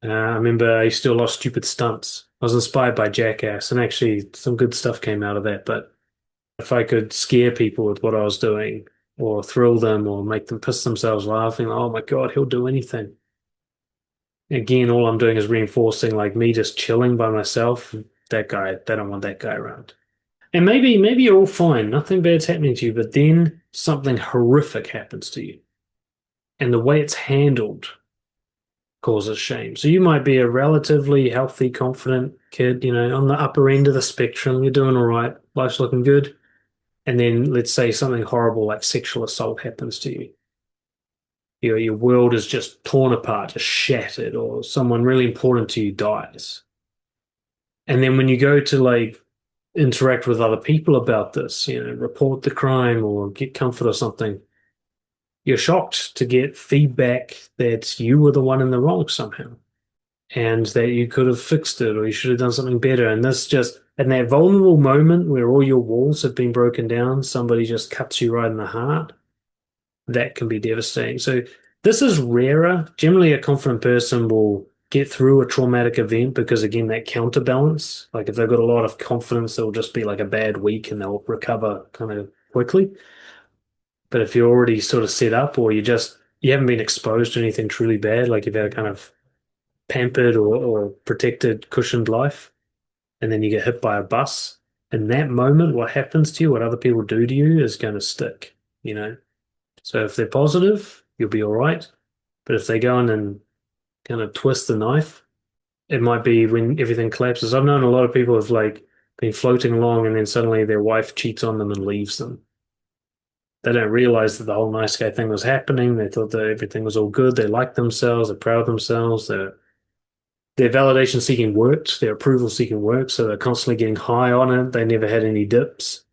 I remember I used to do a lot of stupid stunts. I was inspired by Jackass, and actually some good stuff came out of that. But if I could scare people with what I was doing, or thrill them, or make them piss themselves laughing, oh my God, he'll do anything. Again, all I'm doing is reinforcing like me just chilling by myself. That guy, they don't want that guy around. And maybe you're all fine, nothing bad's happening to you, but then something horrific happens to you. And the way it's handled causes shame. So you might be a relatively healthy, confident kid, on the upper end of the spectrum, you're doing all right, life's looking good. And then let's say something horrible like sexual assault happens to you. Your world is just torn apart, just shattered, or someone really important to you dies. And then when you go to like interact with other people about this, report the crime or get comfort or something, you're shocked to get feedback that you were the one in the wrong somehow and that you could have fixed it or you should have done something better. And this just, in that vulnerable moment where all your walls have been broken down, somebody just cuts you right in the heart. That can be devastating. So this is rarer. Generally, a confident person will get through a traumatic event because, again, that counterbalance, like if they've got a lot of confidence, it'll just be like a bad week and they'll recover kind of quickly. But if you're already sort of set up or you haven't been exposed to anything truly bad, like you've had a kind of pampered or protected, cushioned life, and then you get hit by a bus, in that moment, what happens to you, what other people do to you is going to stick, you know? So if they're positive, you'll be all right. But if they go in and kind of twist the knife, it might be when everything collapses. I've known a lot of people have like been floating along and then suddenly their wife cheats on them and leaves them. They don't realize that the whole nice guy thing was happening. They thought that everything was all good. They liked themselves. They're proud of themselves. Their validation seeking worked. Their approval seeking worked. So they're constantly getting high on it. They never had any dips.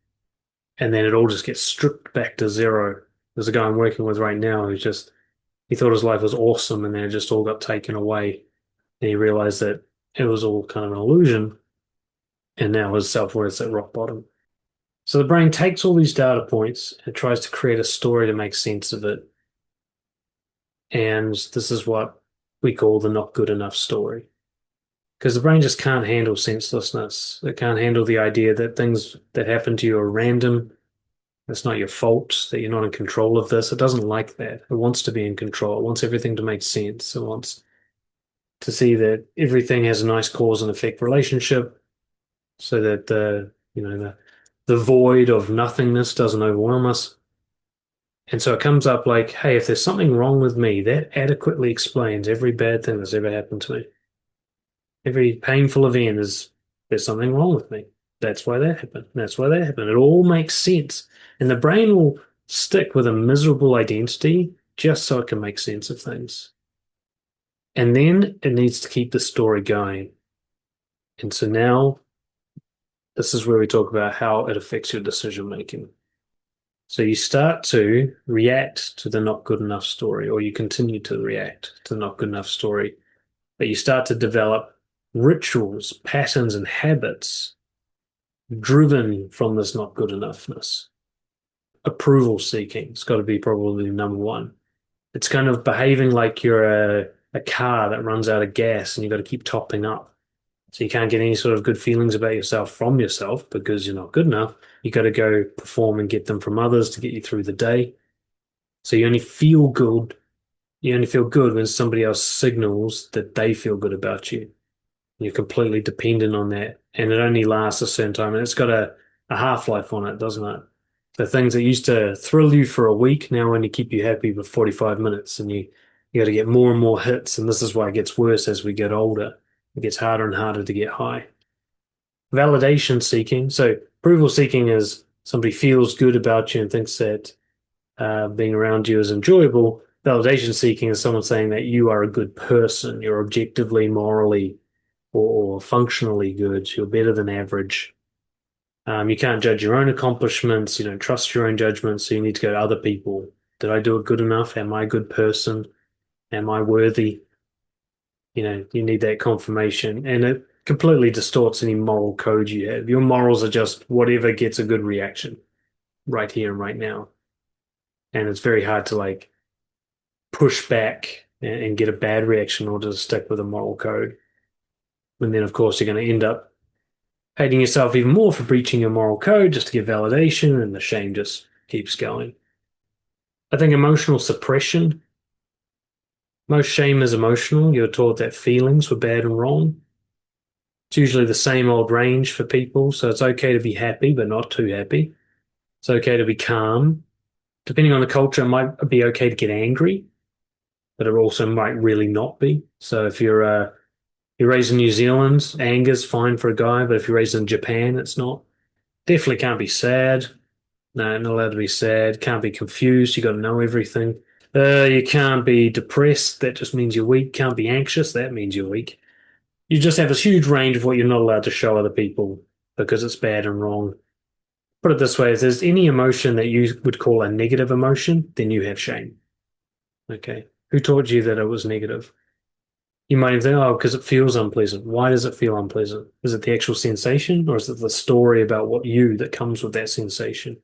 And then it all just gets stripped back to zero. There's a guy I'm working with right now who's just he thought his life was awesome and then it just all got taken away. And he realized that it was all kind of an illusion. And now his self-worth's at rock bottom. So the brain takes all these data points and tries to create a story to make sense of it. And this is what we call the not good enough story. Because the brain just can't handle senselessness. It can't handle the idea that things that happen to you are random. It's not your fault, that you're not in control of this. It doesn't like that. It wants to be in control. It wants everything to make sense. It wants to see that everything has a nice cause and effect relationship so that the void of nothingness doesn't overwhelm us. And so it comes up like, hey, if there's something wrong with me, that adequately explains every bad thing that's ever happened to me. Every painful event is there's something wrong with me. That's why that happened. That's why that happened. It all makes sense. And the brain will stick with a miserable identity just so it can make sense of things. And then it needs to keep the story going. And so now this is where we talk about how it affects your decision making. So you start to react to the not good enough story, or you continue to react to the not good enough story, but you start to develop rituals, patterns, and habits driven from this not good enoughness. Approval seeking has got to be probably number one. It's kind of behaving like you're a car that runs out of gas and you've got to keep topping up. So you can't get any sort of good feelings about yourself from yourself because you're not good enough. You got to go perform and get them from others to get you through the day. So you only feel good. You only feel good when somebody else signals that they feel good about you. You're completely dependent on that. And it only lasts a certain time. And it's got a half-life on it, doesn't it? The things that used to thrill you for a week now only keep you happy for 45 minutes. And you got to get more and more hits. And this is why it gets worse as we get older. It gets harder and harder to get high. Validation seeking. So approval seeking is somebody feels good about you and thinks that being around you is enjoyable. Validation seeking is someone saying that you are a good person. You're objectively, morally, or functionally good. You're better than average. You can't judge your own accomplishments. You don't trust your own judgments. So you need to go to other people. Did I do it good enough? Am I a good person? Am I worthy? You need that confirmation. And it completely distorts any moral code you have. Your morals are just whatever gets a good reaction. right here and right now. And it's very hard to like push back and get a bad reaction in order to stick with a moral code. And then, of course, you're going to end up hating yourself even more for breaching your moral code just to get validation, and the shame just keeps going. I think emotional suppression, most shame is emotional. You're taught that feelings were bad and wrong. It's usually the same old range for people, so it's okay to be happy, but not too happy. It's okay to be calm. Depending on the culture, it might be okay to get angry, but it also might really not be. So if you're raised in New Zealand, anger's fine for a guy, but if you're raised in Japan, it's not. Definitely can't be sad. No, not allowed to be sad. Can't be confused. You got to know everything. You can't be depressed. That just means you're weak. Can't be anxious. That means you're weak. You just have this huge range of what you're not allowed to show other people because it's bad and wrong. Put it this way, if there's any emotion that you would call a negative emotion, then you have shame. Okay. Who taught you that it was negative? You might even think, oh, because it feels unpleasant. Why does it feel unpleasant? Is it the actual sensation, or is it the story about what you that comes with that sensation?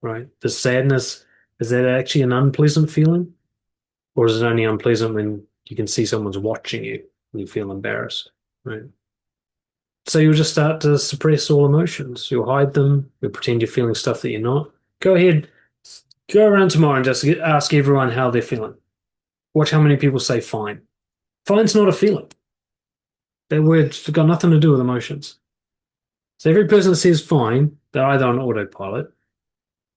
Right? The sadness, is that actually an unpleasant feeling? Or is it only unpleasant when you can see someone's watching you and you feel embarrassed? Right? So you'll just start to suppress all emotions. You'll hide them. You'll pretend you're feeling stuff that you're not. Go ahead, go around tomorrow and just ask everyone how they're feeling. Watch how many people say fine. Fine's not a feeling. That word's got nothing to do with emotions. So every person that says fine, they're either on autopilot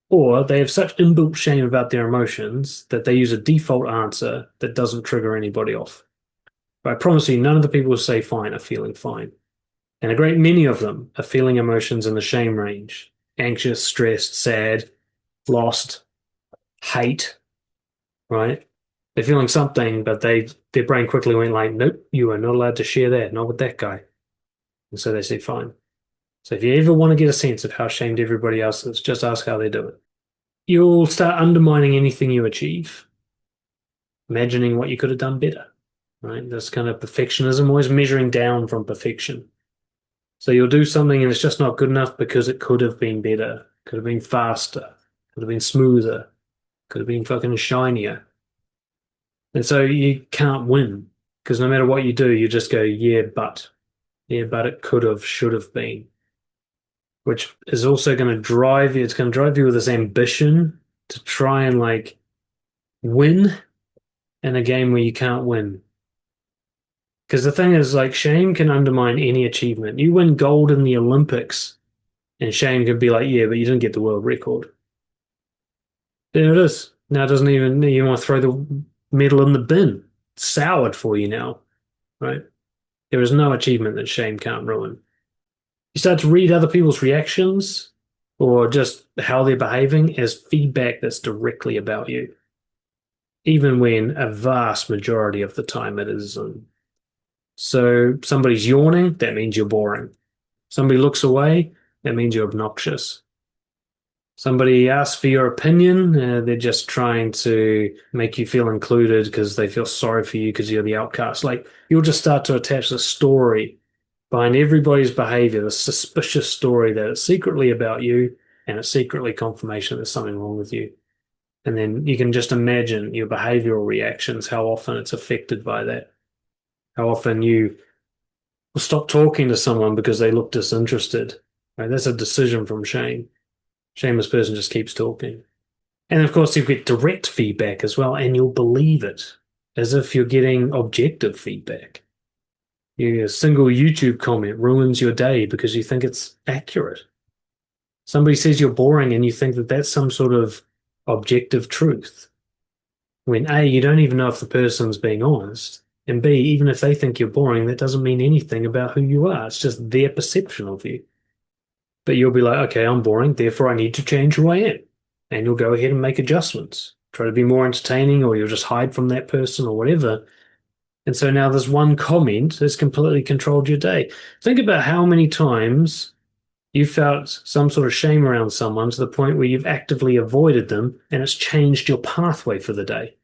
or they have such inbuilt shame about their emotions that they use a default answer that doesn't trigger anybody off. But I promise you, none of the people who say fine are feeling fine. And a great many of them are feeling emotions in the shame range: anxious, stressed, sad, lost, hate, right? They're feeling something, but their brain quickly went like, nope, you are not allowed to share that, not with that guy. And so they say fine. So if you ever want to get a sense of how shamed everybody else is, just ask how they do it. You'll start undermining anything you achieve, imagining what you could have done better, right? This kind of perfectionism, always measuring down from perfection. So you'll do something and it's just not good enough because it could have been better, could have been faster, could have been smoother, could have been fucking shinier. And so you can't win because no matter what you do, you just go, yeah, but it could have, should have been, which is also going to drive you. It's going to drive you with this ambition to try and like win in a game where you can't win. Because the thing is, like, shame can undermine any achievement. You win gold in the Olympics, and shame can be like, yeah, but you didn't get the world record. There it is. Now it doesn't even, you want to throw the medal in the bin. It's soured for you now, right? There is no achievement that shame can't ruin. You start to read other people's reactions or just how they're behaving as feedback that's directly about you, even when a vast majority of the time it isn't. So somebody's yawning, that means you're boring. Somebody looks away, that means you're obnoxious. Somebody asks for your opinion, they're just trying to make you feel included because they feel sorry for you because you're the outcast. Like you'll just start to attach the story behind everybody's behavior, the suspicious story that it's secretly about you and it's secretly confirmation there's something wrong with you. And then you can just imagine your behavioral reactions, how often it's affected by that. How often you will stop talking to someone because they look disinterested. Right? That's a decision from shame. Shameless person just keeps talking. And of course, you get direct feedback as well, and you'll believe it as if you're getting objective feedback. A single YouTube comment ruins your day because you think it's accurate. Somebody says you're boring and you think that that's some sort of objective truth. When A, you don't even know if the person's being honest, and B, even if they think you're boring, that doesn't mean anything about who you are. It's just their perception of you. But you'll be like, okay, I'm boring, therefore I need to change who I am. And you'll go ahead and make adjustments. Try to be more entertaining, or you'll just hide from that person or whatever. And so now this one comment has completely controlled your day. Think about how many times you felt some sort of shame around someone to the point where you've actively avoided them and it's changed your pathway for the day.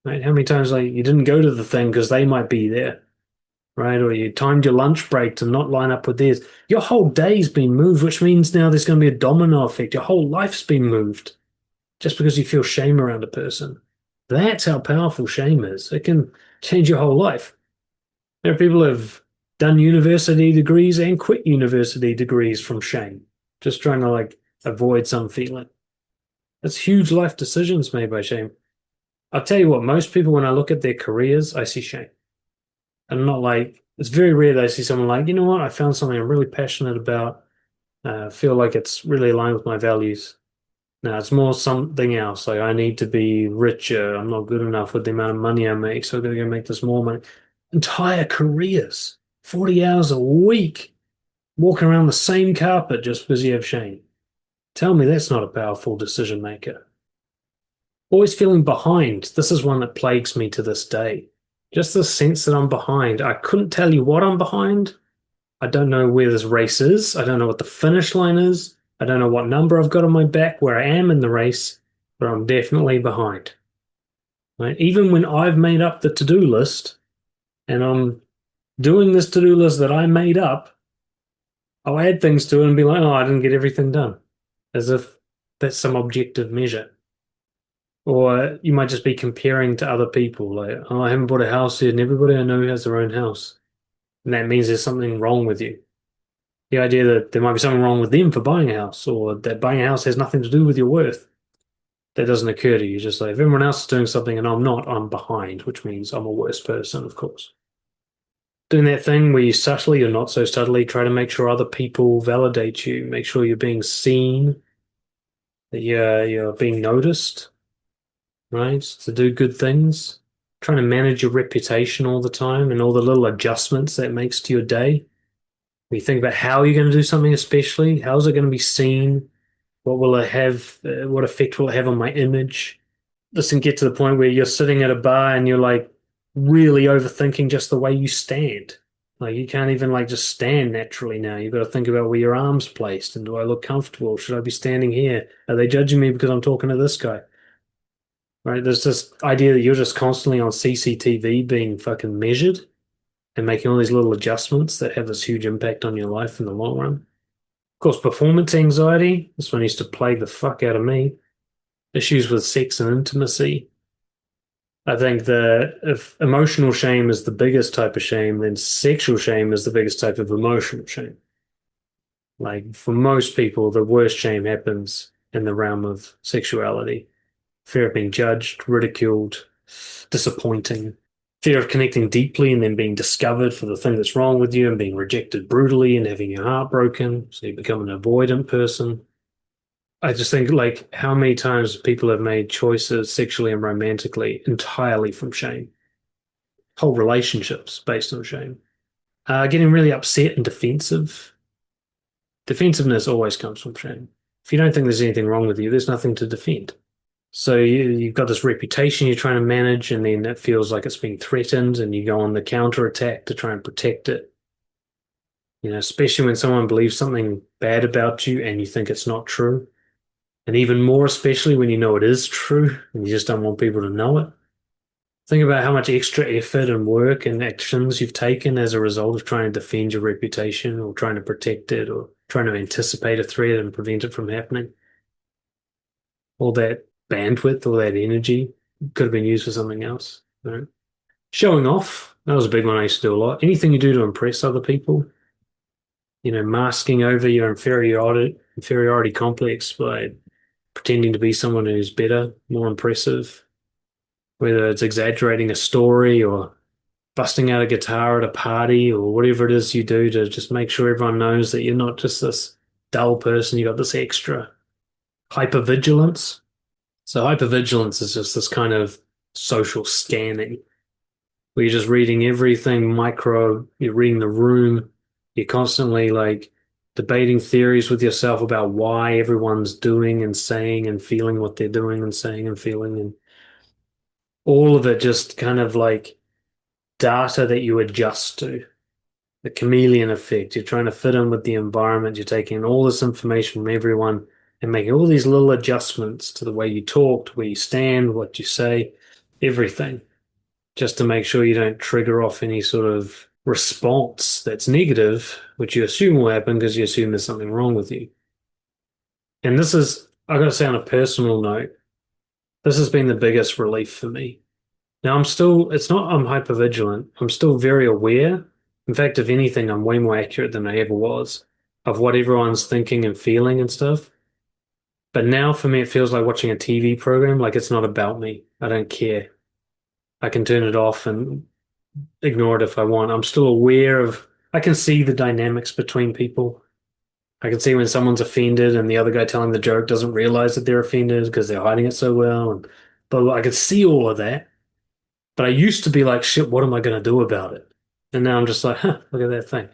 Right? How many times like you didn't go to the thing because they might be there, right? Or you timed your lunch break to not line up with theirs. Your whole day's been moved, which means now there's going to be a domino effect. Your whole life's been moved just because you feel shame around a person. That's how powerful shame is. It can change your whole life. There are people who have done university degrees and quit university degrees from shame, just trying to like avoid some feeling. That's huge life decisions made by shame. I'll tell you what, most people, when I look at their careers, I see shame. I'm not like, it's very rare that I see someone like, you know what, I found something I'm really passionate about, feel like it's really aligned with my values. No, it's more something else. Like, I need to be richer. I'm not good enough with the amount of money I make, so I'm going to go make this more money. Entire careers, 40 hours a week, walking around the same carpet just because you have shame. Tell me that's not a powerful decision maker. Always feeling behind. This is one that plagues me to this day. Just the sense that I'm behind. I couldn't tell you what I'm behind. I don't know where this race is. I don't know what the finish line is. I don't know what number I've got on my back, where I am in the race, but I'm definitely behind. Right? Even when I've made up the to-do list and I'm doing this to-do list that I made up, I'll add things to it and be like, oh, I didn't get everything done, as if that's some objective measure. Or you might just be comparing to other people, like, oh, I haven't bought a house yet, and everybody I know has their own house. And that means there's something wrong with you. The idea that there might be something wrong with them for buying a house, or that buying a house has nothing to do with your worth, that doesn't occur to you. Just like, if everyone else is doing something and I'm not, I'm behind, which means I'm a worse person, of course. Doing that thing where you subtly or not so subtly try to make sure other people validate you, make sure you're being seen, that you're being noticed, right? To do good things, trying to manage your reputation all the time and all the little adjustments that makes to your day. When you think about how you're going to do something, especially, how's it going to be seen? What will it have? What effect will it have on my image? This can get to the point where you're sitting at a bar and you're like really overthinking just the way you stand. Like you can't even like just stand naturally now. You've got to think about where your arms placed and do I look comfortable? Should I be standing here? Are they judging me because I'm talking to this guy? Right? There's this idea that you're just constantly on CCTV being fucking measured and making all these little adjustments that have this huge impact on your life in the long run. Of course, performance anxiety, this one used to plague the fuck out of me. Issues with sex and intimacy. I think that if emotional shame is the biggest type of shame, then sexual shame is the biggest type of emotional shame. Like for most people, the worst shame happens in the realm of sexuality. Fear of being judged, ridiculed, disappointing, fear of connecting deeply and then being discovered for the thing that's wrong with you and being rejected brutally and having your heart broken. So you become an avoidant person. I just think like how many times people have made choices sexually and romantically entirely from shame, whole relationships based on shame. Getting really upset and defensive. Defensiveness always comes from shame. If you don't think there's anything wrong with you, there's nothing to defend. So you've got this reputation you're trying to manage, and then it feels like it's being threatened, and you go on the counter attack to try and protect it. You know, especially when someone believes something bad about you and you think it's not true. And even more, especially when you know it is true and you just don't want people to know it. Think about how much extra effort and work and actions you've taken as a result of trying to defend your reputation or trying to protect it or trying to anticipate a threat and prevent it from happening. All that bandwidth, all that energy could have been used for something else. Right? Showing off, that was a big one I used to do a lot. Anything you do to impress other people, masking over your inferiority complex by pretending to be someone who's better, more impressive, whether it's exaggerating a story or busting out a guitar at a party or whatever it is you do to just make sure everyone knows that you're not just this dull person, you got this extra hypervigilance. So hypervigilance is just this kind of social scanning where you're just reading everything micro, you're reading the room, you're constantly like debating theories with yourself about why everyone's doing and saying and feeling what they're doing and saying and feeling, and all of it just kind of like data that you adjust to. The chameleon effect. You're trying to fit in with the environment. You're taking in all this information from everyone and making all these little adjustments to the way you talk, to where you stand, what you say, everything, just to make sure you don't trigger off any sort of response that's negative, which you assume will happen because you assume there's something wrong with you. And this is, I gotta say on a personal note, this has been the biggest relief for me. Now I'm still, it's not I'm hypervigilant. I'm still very aware. In fact, if anything, I'm way more accurate than I ever was of what everyone's thinking and feeling and stuff. But now for me, it feels like watching a TV program, like it's not about me. I don't care. I can turn it off and ignore it if I want. I'm still aware of, I can see the dynamics between people. I can see when someone's offended and the other guy telling the joke doesn't realize that they're offended because they're hiding it so well. And but I could see all of that. But I used to be like, shit, what am I going to do about it? And now I'm just like, huh, look at that thing.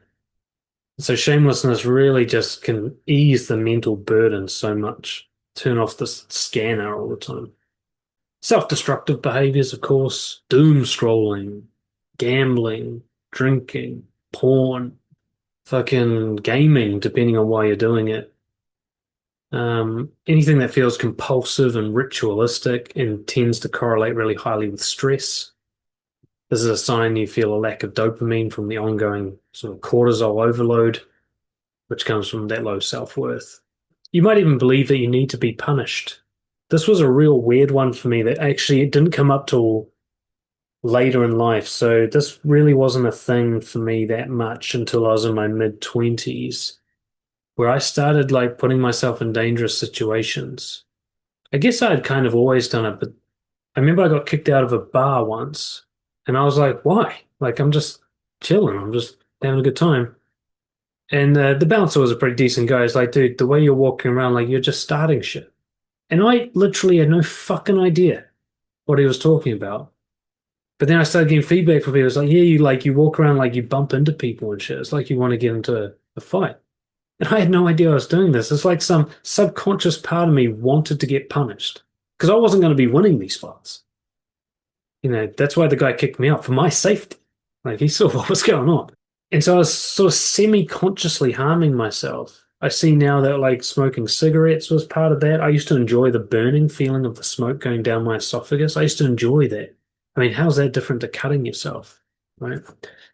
So shamelessness really just can ease the mental burden so much. Turn off the scanner all the time. Self-destructive behaviors, of course, doom scrolling, gambling, drinking, porn, fucking gaming, depending on why you're doing it. Anything that feels compulsive and ritualistic and tends to correlate really highly with stress. This is a sign you feel a lack of dopamine from the ongoing sort of cortisol overload, which comes from that low self-worth. You might even believe that you need to be punished. This was a real weird one for me that actually it didn't come up till later in life. So this really wasn't a thing for me that much until I was in my mid 20s, where I started like putting myself in dangerous situations. I guess I had kind of always done it, but I remember I got kicked out of a bar once and I was like, why? Like, I'm just chilling. I'm just having a good time. And the bouncer was a pretty decent guy. He's like, dude, the way you're walking around, like, you're just starting shit. And I literally had no fucking idea what he was talking about. But then I started getting feedback from people. It's like, yeah, you walk around like you bump into people and shit. It's like you want to get into a fight. And I had no idea I was doing this. It's like some subconscious part of me wanted to get punished because I wasn't going to be winning these fights. That's why the guy kicked me out for my safety. Like he saw what was going on. And so I was sort of semi-consciously harming myself. I see now that like smoking cigarettes was part of that. I used to enjoy the burning feeling of the smoke going down my esophagus. I used to enjoy that. I mean, how's that different to cutting yourself, right?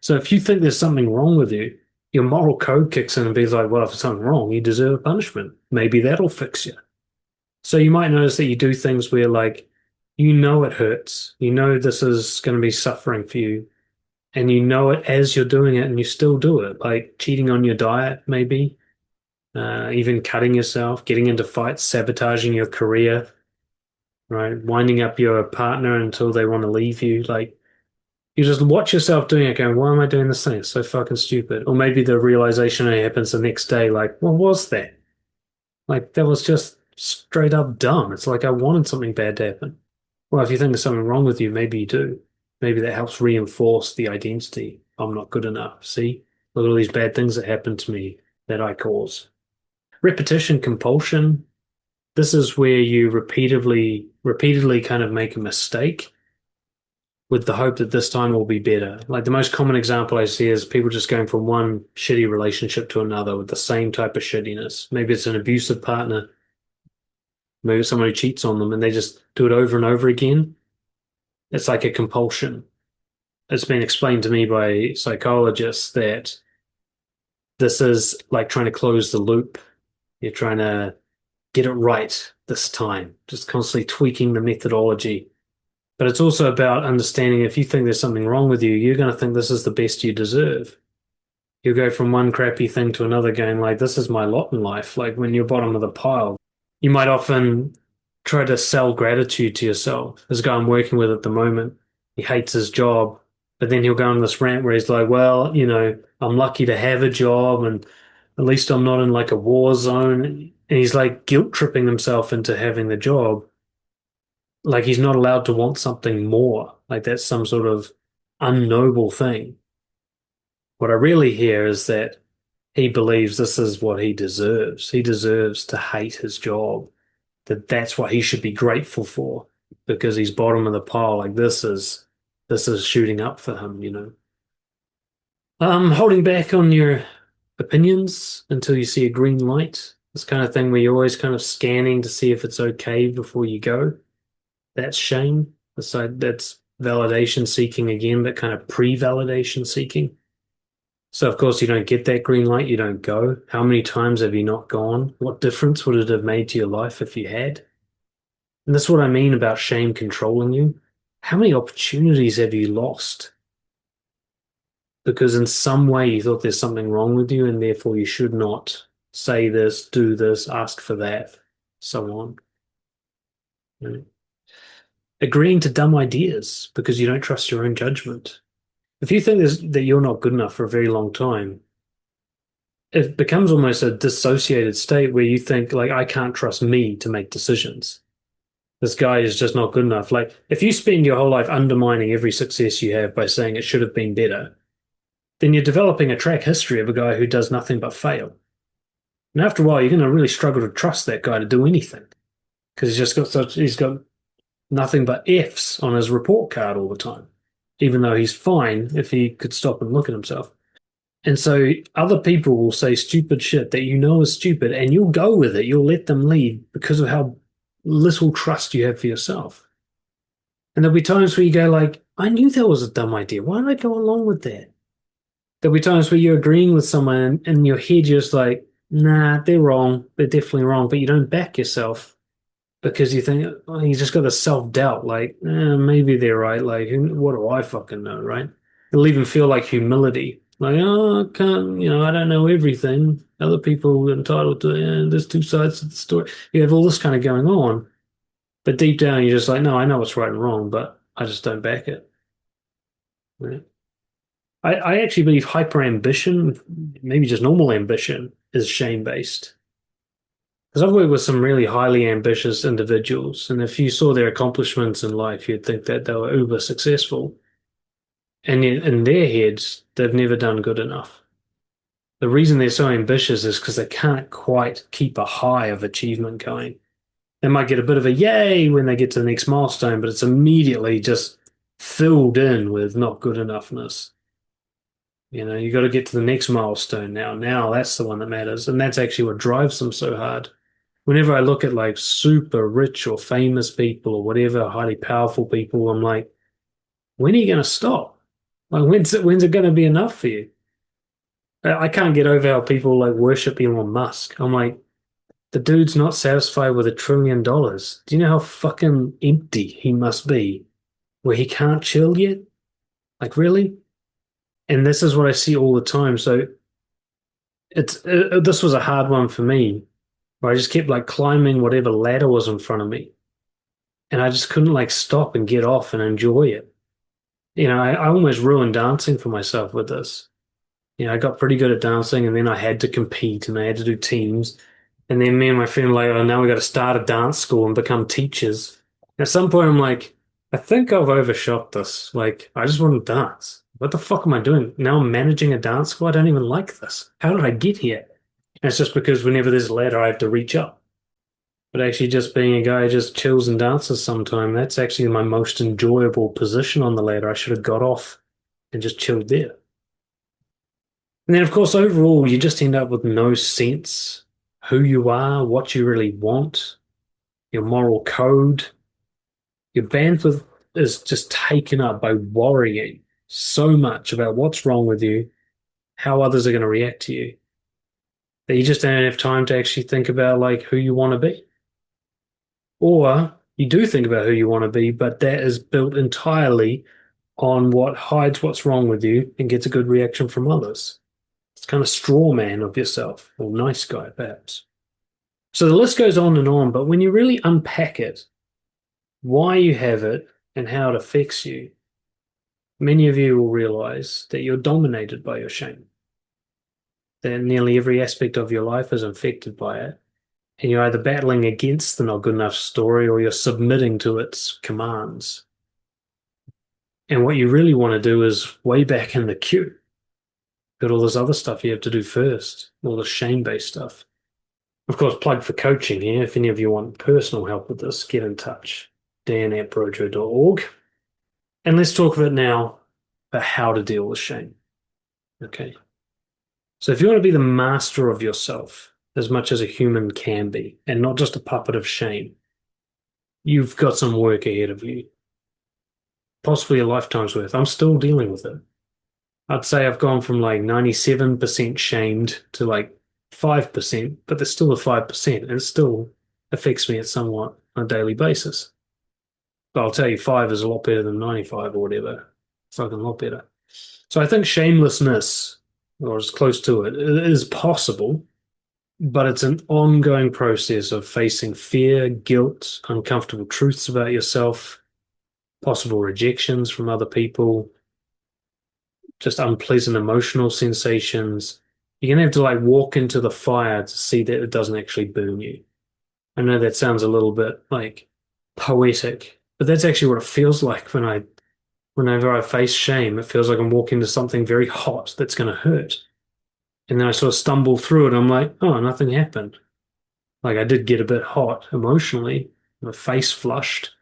So if you think there's something wrong with you, your moral code kicks in and be like, well, if there's something wrong, you deserve punishment. Maybe that'll fix you. So you might notice that you do things where like, you know it hurts. You know this is going to be suffering for you. And you know it as you're doing it and you still do it. Like cheating on your diet, maybe, even cutting yourself, getting into fights, sabotaging your career, right? Winding up your partner until they want to leave you. Like you just watch yourself doing it going, why am I doing this thing? It's so fucking stupid. Or maybe the realization only happens the next day, like, what was that? Like that was just straight up dumb. It's like I wanted something bad to happen. Well, if you think there's something wrong with you, maybe you do. Maybe that helps reinforce the identity. I'm not good enough. See? Look at all these bad things that happen to me that I cause. Repetition compulsion. This is where you repeatedly kind of make a mistake with the hope that this time will be better. Like the most common example I see is people just going from one shitty relationship to another with the same type of shittiness. Maybe it's an abusive partner, maybe it's someone who cheats on them, and they just do it over and over again. It's like a compulsion. It's been explained to me by psychologists that this is like trying to close the loop. You're trying to get it right this time, just constantly tweaking the methodology. But it's also about understanding if you think there's something wrong with you, you're going to think this is the best you deserve. You go from one crappy thing to another going like, this is my lot in life. Like when you're bottom of the pile, you might often try to sell gratitude to yourself. This guy I'm working with at the moment, he hates his job, but then he'll go on this rant where he's like, well, I'm lucky to have a job and at least I'm not in like a war zone. And he's like guilt tripping himself into having the job. Like he's not allowed to want something more. Like that's some sort of unknoble thing. What I really hear is that he believes this is what he deserves. He deserves to hate his job. That's what he should be grateful for because he's bottom of the pile. Like this is shooting up for him. Holding back on your opinions until you see a green light. This kind of thing where you're always kind of scanning to see if it's okay before you go. That's shame. That's validation seeking again, but kind of pre-validation seeking. So of course you don't get that green light, you don't go. How many times have you not gone? What difference would it have made to your life if you had? And that's what I mean about shame controlling you. How many opportunities have you lost? Because in some way you thought there's something wrong with you and therefore you should not say this, do this, ask for that, so on. Right? Agreeing to dumb ideas because you don't trust your own judgment. If you think that you're not good enough for a very long time, it becomes almost a dissociated state where you think, like, I can't trust me to make decisions. This guy is just not good enough. Like, if you spend your whole life undermining every success you have by saying it should have been better, then you're developing a track history of a guy who does nothing but fail. And after a while, you're going to really struggle to trust that guy to do anything because he's got nothing but F's on his report card all the time, even though he's fine if he could stop and look at himself. And so other people will say stupid shit that you know is stupid, and you'll go with it. You'll let them lead because of how little trust you have for yourself. And there'll be times where you go like, I knew that was a dumb idea. Why did I go along with that? There'll be times where you're agreeing with someone and in your head you're just like, nah, they're wrong. They're definitely wrong. But you don't back yourself because you think, oh, you just got a self-doubt, like, maybe they're right. Like, what do I fucking know, right? It'll even feel like humility. Like, oh, I can't, I don't know everything. Other people are entitled to, there's two sides to the story. You have all this kind of going on, but deep down you're just like, no, I know what's right and wrong, but I just don't back it. Right? I actually believe hyper ambition, maybe just normal ambition, is shame based. Because I've worked with some really highly ambitious individuals, and if you saw their accomplishments in life, you'd think that they were uber successful. And yet in their heads, they've never done good enough. The reason they're so ambitious is because they can't quite keep a high of achievement going. They might get a bit of a yay when they get to the next milestone, but it's immediately just filled in with not good enoughness. You got to get to the next milestone now. Now that's the one that matters. And that's actually what drives them so hard. Whenever I look at like super rich or famous people or whatever, highly powerful people, I'm like, when are you going to stop? Like, when's it going to be enough for you? I can't get over how people like worship Elon Musk. I'm like, the dude's not satisfied with $1 trillion. Do you know how fucking empty he must be where he can't chill yet? Like, really? And this is what I see all the time. So this was a hard one for me, where I just kept like climbing whatever ladder was in front of me, and I just couldn't like stop and get off and enjoy it. I almost ruined dancing for myself with this. I got pretty good at dancing, and then I had to compete, and I had to do teams, and then me and my friend were like, oh, now we got to start a dance school and become teachers. At some point, I'm like, I think I've overshot this. Like, I just want to dance. What the fuck am I doing? Now I'm managing a dance school. I don't even like this. How did I get here? And it's just because whenever there's a ladder, I have to reach up. But actually, just being a guy who just chills and dances sometime, that's actually my most enjoyable position on the ladder. I should have got off and just chilled there. And then, of course, overall, you just end up with no sense who you are, what you really want, your moral code. Your bandwidth is just taken up by worrying so much about what's wrong with you, how others are going to react to you, that you just don't have time to actually think about like who you want to be. Or you do think about who you want to be, but that is built entirely on what hides what's wrong with you and gets a good reaction from others. It's kind of straw man of yourself, or nice guy, perhaps. So the list goes on and on, but when you really unpack it, why you have it and how it affects you, many of you will realize that you're dominated by your shame, that nearly every aspect of your life is infected by it, and you're either battling against the not good enough story or you're submitting to its commands. And what you really want to do is way back in the queue. Got all this other stuff you have to do first, all the shame-based stuff. Of course, plug for coaching here. If any of you want personal help with this, get in touch. Dan@brojo.org. And let's talk about now about how to deal with shame. Okay. So if you want to be the master of yourself as much as a human can be, and not just a puppet of shame, you've got some work ahead of you. Possibly a lifetime's worth. I'm still dealing with it. I'd say I've gone from like 97% shamed to like 5%, but there's still a 5%, and it still affects me at somewhat on a daily basis. But I'll tell you, 5 is a lot better than 95 or whatever. Fucking a lot better. So I think shamelessness, or as close to it, is possible, but it's an ongoing process of facing fear, guilt, uncomfortable truths about yourself, possible rejections from other people, just unpleasant emotional sensations. You're gonna have to like walk into the fire to see that it doesn't actually burn you. I know that sounds a little bit like poetic, but that's actually what it feels like whenever I face shame. It feels like I'm walking into something very hot that's gonna hurt. And then I sort of stumble through it. I'm like, oh, nothing happened. Like I did get a bit hot emotionally, my face flushed,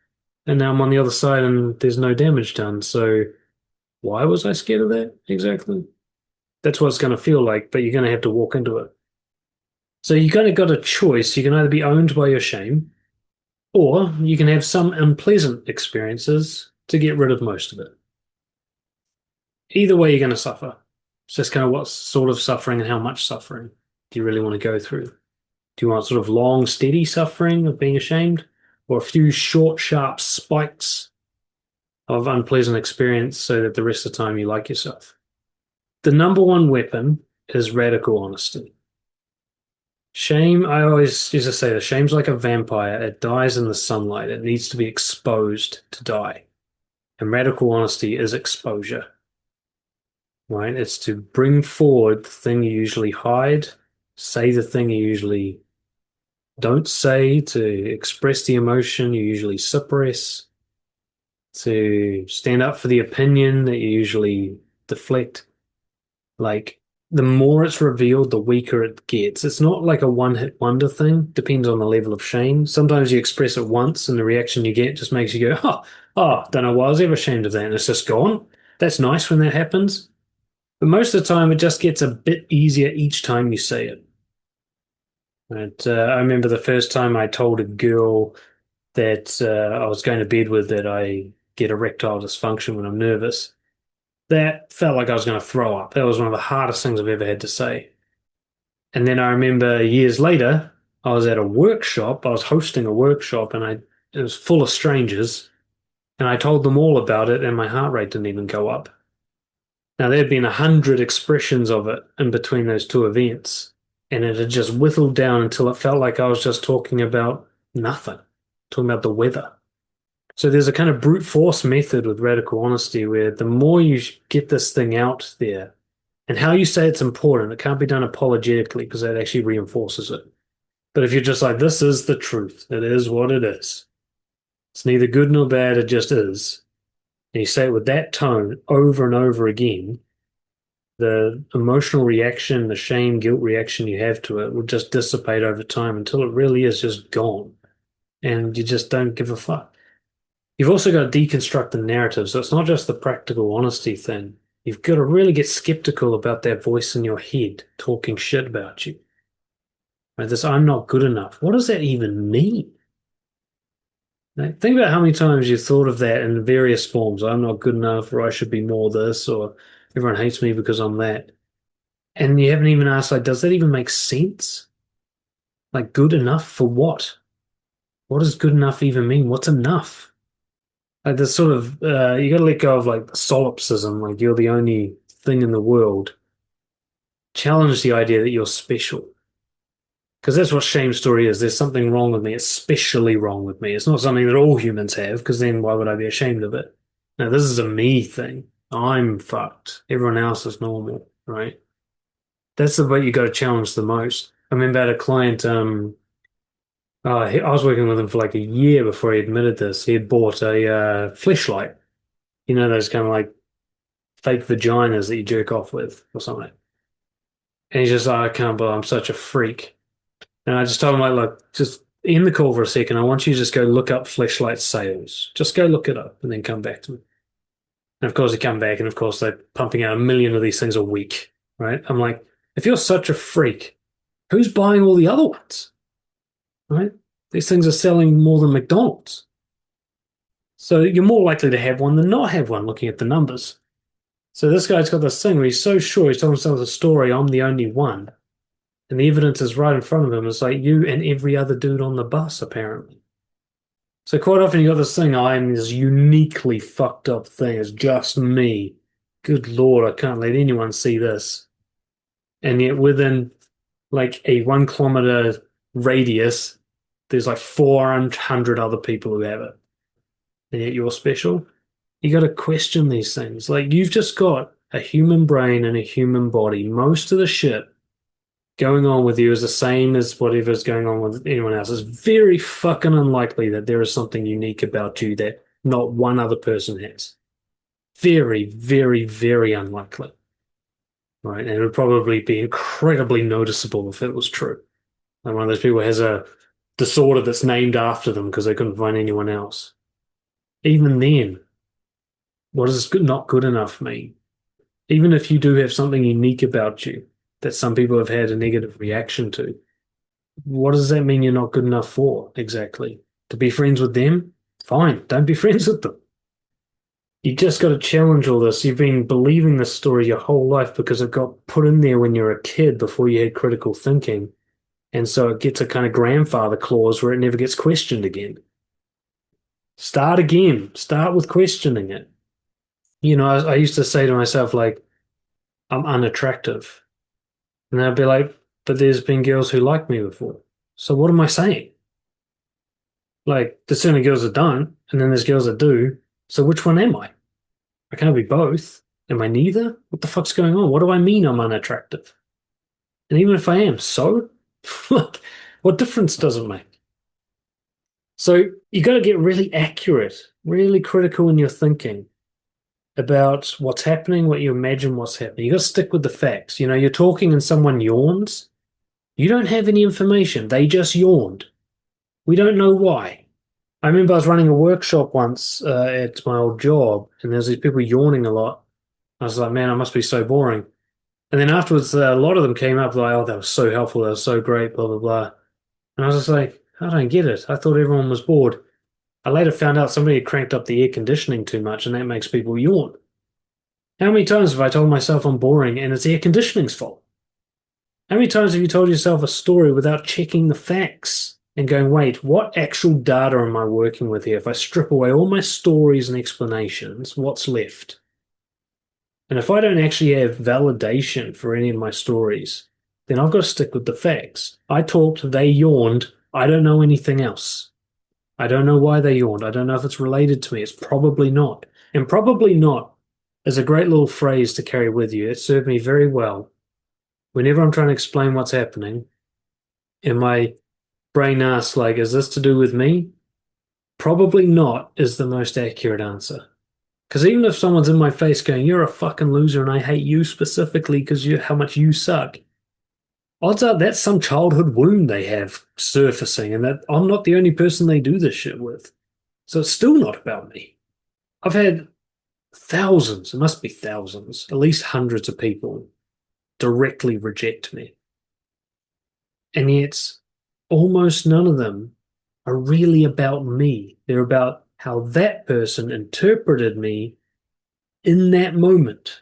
and now I'm on the other side and there's no damage done. So why was I scared of that exactly? That's what it's going to feel like, but you're going to have to walk into it. So you kind of got a choice. You can either be owned by your shame, or you can have some unpleasant experiences to get rid of most of it. Either way, you're going to suffer. It's just kind of what sort of suffering and how much suffering do you really want to go through? Do you want sort of long, steady suffering of being ashamed, or a few short, sharp spikes of unpleasant experience so that the rest of the time you like yourself? The number one weapon is radical honesty. Shame, I always used to say this, shame's like a vampire. It dies in the sunlight. It needs to be exposed to die. And radical honesty is exposure, right? It's to bring forward the thing you usually hide, say the thing you usually don't say, to express the emotion you usually suppress, to stand up for the opinion that you usually deflect. Like, the more it's revealed, the weaker it gets. It's not like a one-hit wonder thing. Depends on the level of shame. Sometimes you express it once, and the reaction you get just makes you go, don't know why I was ever ashamed of that, and it's just gone. That's nice when that happens. But most of the time, it just gets a bit easier each time you say it. And, I remember the first time I told a girl that I was going to bed with that I get erectile dysfunction when I'm nervous. That felt like I was going to throw up. That was one of the hardest things I've ever had to say. And then I remember years later, I was at a workshop. I was hosting a workshop, and it was full of strangers, and I told them all about it, and my heart rate didn't even go up. Now there had been 100 expressions of it in between those two events, and it had just whittled down until it felt like I was just talking about nothing, talking about the weather. So there's a kind of brute force method with radical honesty where the more you get this thing out there, and how you say it's important, it can't be done apologetically because that actually reinforces it. But if you're just like, this is the truth, it is what it is. It's neither good nor bad, it just is. And you say it with that tone over and over again, the emotional reaction, the shame, guilt reaction you have to it will just dissipate over time until it really is just gone. And you just don't give a fuck. You've also got to deconstruct the narrative. So it's not just the practical honesty thing. You've got to really get skeptical about that voice in your head talking shit about you. Right? This I'm not good enough. What does that even mean? Like, think about how many times you've thought of that in various forms. I'm not good enough, or I should be more this, or everyone hates me because I'm that. And you haven't even asked, like, does that even make sense? Like, good enough for what? What does good enough even mean? What's enough? Like, this sort of, you got to let go of like solipsism, like you're the only thing in the world. Challenge the idea that you're special. Because that's what shame story is. There's something wrong with me. It's specially wrong with me. It's not something that all humans have, because then why would I be ashamed of it? No, this is a me thing. I'm fucked. Everyone else is normal, right? That's the way you got to challenge the most. I remember I had a client, I was working with him for like a year before he admitted this. He had bought a fleshlight, those kind of like fake vaginas that you jerk off with or something. And he's just like, I can't believe I'm such a freak. And I just told him, like, look, just end the call for a second. I want you to just go look up fleshlight sales. Just go look it up and then come back to me. And of course, they come back, and of course, they're pumping out 1 million of these things a week, right? I'm like, if you're such a freak, who's buying all the other ones, right? These things are selling more than McDonald's. So you're more likely to have one than not have one looking at the numbers. So this guy's got this thing where he's so sure he's telling himself a story, I'm the only one. And the evidence is right in front of him. It's like you and every other dude on the bus, apparently. So quite often you got this thing, I'm this uniquely fucked up thing. It's just me. Good Lord, I can't let anyone see this. And yet within like a 1 kilometer radius, there's like 400 other people who have it. And yet you're special. You got to question these things. Like you've just got a human brain and a human body. Most of the shit going on with you is the same as whatever's going on with anyone else. It's very fucking unlikely that there is something unique about you that not one other person has. Very, very, very unlikely. Right. And it would probably be incredibly noticeable if it was true. Like one of those people who has a disorder that's named after them because they couldn't find anyone else. Even then, what does not good enough mean? Even if you do have something unique about you that some people have had a negative reaction to, what does that mean you're not good enough for exactly? To be friends with them? Fine, don't be friends with them. You just got to challenge all this. You've been believing this story your whole life because it got put in there when you were a kid before you had critical thinking. And so it gets a kind of grandfather clause where it never gets questioned again. Start again. Start with questioning it. I used to say to myself, like, I'm unattractive. And I'd be like, but there's been girls who like me before. So what am I saying? Like, there's certainly girls that don't, and then there's girls that do. So which one am I? I can't be both. Am I neither? What the fuck's going on? What do I mean I'm unattractive? And even if I am, so? Like, what difference does it make? So you got to get really accurate, really critical in your thinking about what's happening, what you imagine what's happening. You got to stick with the facts. You're talking and someone yawns. You don't have any information. They just yawned. We don't know why. I remember I was running a workshop once at my old job, and there's these people yawning a lot. I was like, man, I must be so boring. And then afterwards, a lot of them came up like, oh, that was so helpful. That was so great, blah, blah, blah. And I was just like, I don't get it. I thought everyone was bored. I later found out somebody had cranked up the air conditioning too much, and that makes people yawn. How many times have I told myself I'm boring and it's air conditioning's fault? How many times have you told yourself a story without checking the facts and going, wait, what actual data am I working with here? If I strip away all my stories and explanations, what's left? And if I don't actually have validation for any of my stories, then I've got to stick with the facts. I talked, they yawned. I don't know anything else. I don't know why they yawned. I don't know if it's related to me. It's probably not. And probably not is a great little phrase to carry with you. It served me very well. Whenever I'm trying to explain what's happening, and my brain asks, like, is this to do with me? Probably not is the most accurate answer. Because even if someone's in my face going, you're a fucking loser and I hate you specifically because you how much you suck, odds are that's some childhood wound they have surfacing and that I'm not the only person they do this shit with. So it's still not about me. I've had thousands, it must be thousands, at least hundreds of people directly reject me. And yet almost none of them are really about me. They're about how that person interpreted me in that moment,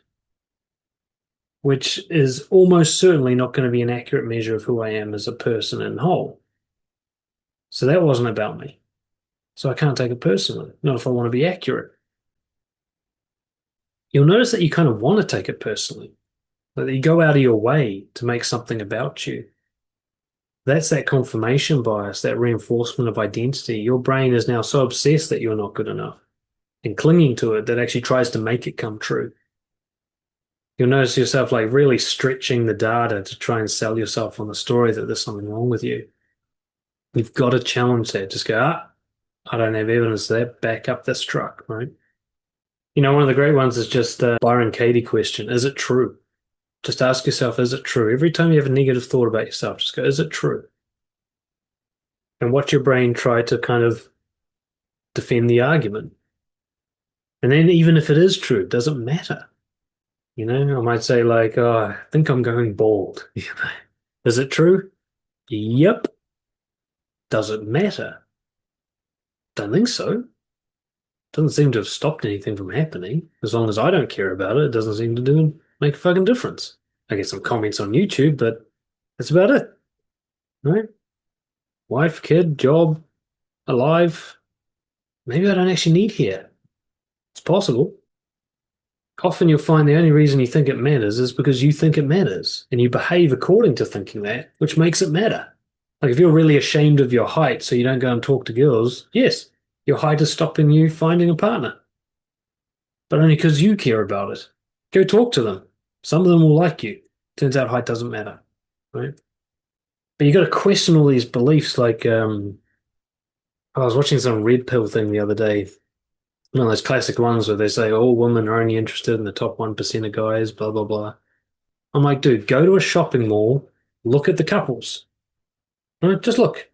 which is almost certainly not going to be an accurate measure of who I am as a person in whole. So that wasn't about me. So I can't take it personally, not if I want to be accurate. You'll notice that you kind of want to take it personally, that you go out of your way to make something about you. That's that confirmation bias, that reinforcement of identity. Your brain is now so obsessed that you're not good enough and clinging to it that actually tries to make it come true. You'll notice yourself like really stretching the data to try and sell yourself on the story that there's something wrong with you. You've got to challenge that. Just go, I don't have evidence of that. Back up this truck, right? One of the great ones is just the Byron Katie question. Is it true? Just ask yourself, is it true? Every time you have a negative thought about yourself, just go, is it true? And watch your brain try to kind of defend the argument. And then even if it is true, it doesn't matter. I might say like, oh, I think I'm going bald. Is it true? Yep. Does it matter? Don't think so. Doesn't seem to have stopped anything from happening. As long as I don't care about it, it doesn't seem to do make a fucking difference. I get some comments on YouTube, but that's about it. Right? Wife, kid, job, alive. Maybe I don't actually need here. It's possible. Often you'll find the only reason you think it matters is because you think it matters, and you behave according to thinking that, which makes it matter. Like if you're really ashamed of your height, so you don't go and talk to girls, yes, your height is stopping you finding a partner, but only because you care about it. Go talk to them. Some of them will like you. Turns out height doesn't matter, right? But you got to question all these beliefs. Like, I was watching some red pill thing the other day. One of those classic ones where they say all women are only interested in the top 1% of guys, blah, blah, blah. I'm like, dude, go to a shopping mall, look at the couples. Right? Just look.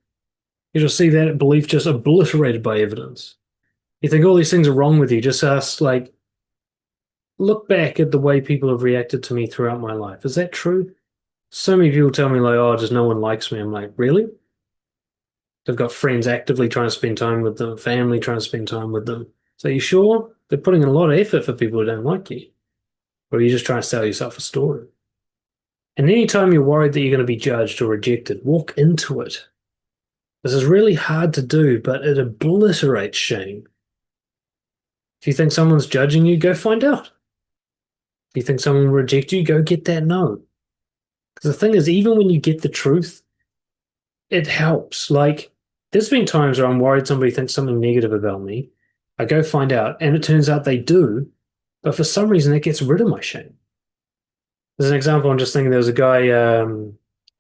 You'll see that belief just obliterated by evidence. You think all these things are wrong with you, just ask, like, look back at the way people have reacted to me throughout my life. Is that true? So many people tell me, like, oh, just no one likes me. I'm like, really? They've got friends actively trying to spend time with them, family trying to spend time with them. So you sure? They're putting in a lot of effort for people who don't like you. Or are you just trying to sell yourself a story? And anytime you're worried that you're going to be judged or rejected, walk into it. This is really hard to do, but it obliterates shame. If you think someone's judging you, go find out. If you think someone will reject you, go get that no. Because the thing is, even when you get the truth, it helps. Like, there's been times where I'm worried somebody thinks something negative about me. I go find out, and it turns out they do. But for some reason, it gets rid of my shame. As an example, I'm just thinking there was a guy,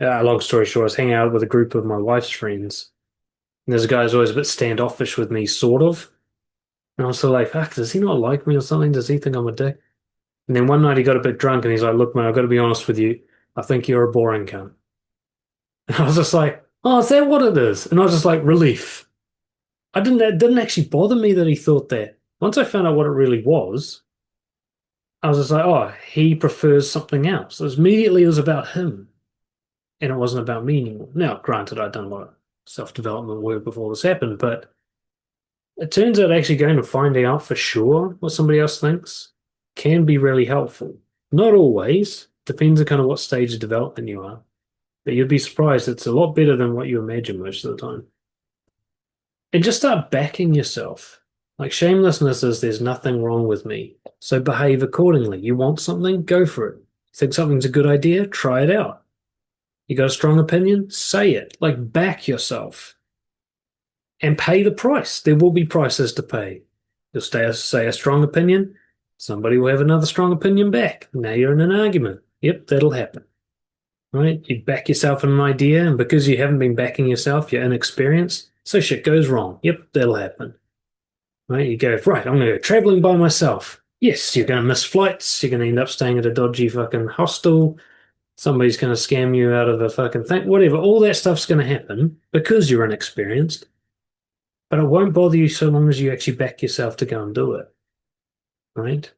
long story short, I was hanging out with a group of my wife's friends. And there's a guy who's always a bit standoffish with me, sort of. And I was sort of like, fuck, does he not like me or something? Does he think I'm a dick? And then one night he got a bit drunk and he's like, look, man, I've got to be honest with you. I think you're a boring cunt. And I was just like, oh, is that what it is? And I was just like, relief. It didn't actually bother me that he thought that. Once I found out what it really was, I was just like, oh, he prefers something else. It was about him and it wasn't about me anymore. Now, granted, I'd done a lot of self-development work before this happened, but it turns out actually going and finding out for sure what somebody else thinks can be really helpful. Not always, depends on kind of what stage of development you are, but you'd be surprised it's a lot better than what you imagine most of the time. And just start backing yourself. Like shamelessness is there's nothing wrong with me. So behave accordingly. You want something? Go for it. You think something's a good idea? Try it out. You got a strong opinion? Say it. Like back yourself and pay the price. There will be prices to pay. You'll say a strong opinion. Somebody will have another strong opinion back. Now you're in an argument. Yep, that'll happen. Right? You back yourself in an idea, and because you haven't been backing yourself, you're inexperienced. So shit goes wrong. Yep, that'll happen. Right? You go, right, I'm going to go traveling by myself. Yes, you're going to miss flights. You're going to end up staying at a dodgy fucking hostel. Somebody's going to scam you out of a fucking thing. Whatever. All that stuff's going to happen because you're inexperienced. But it won't bother you so long as you actually back yourself to go and do it. Right?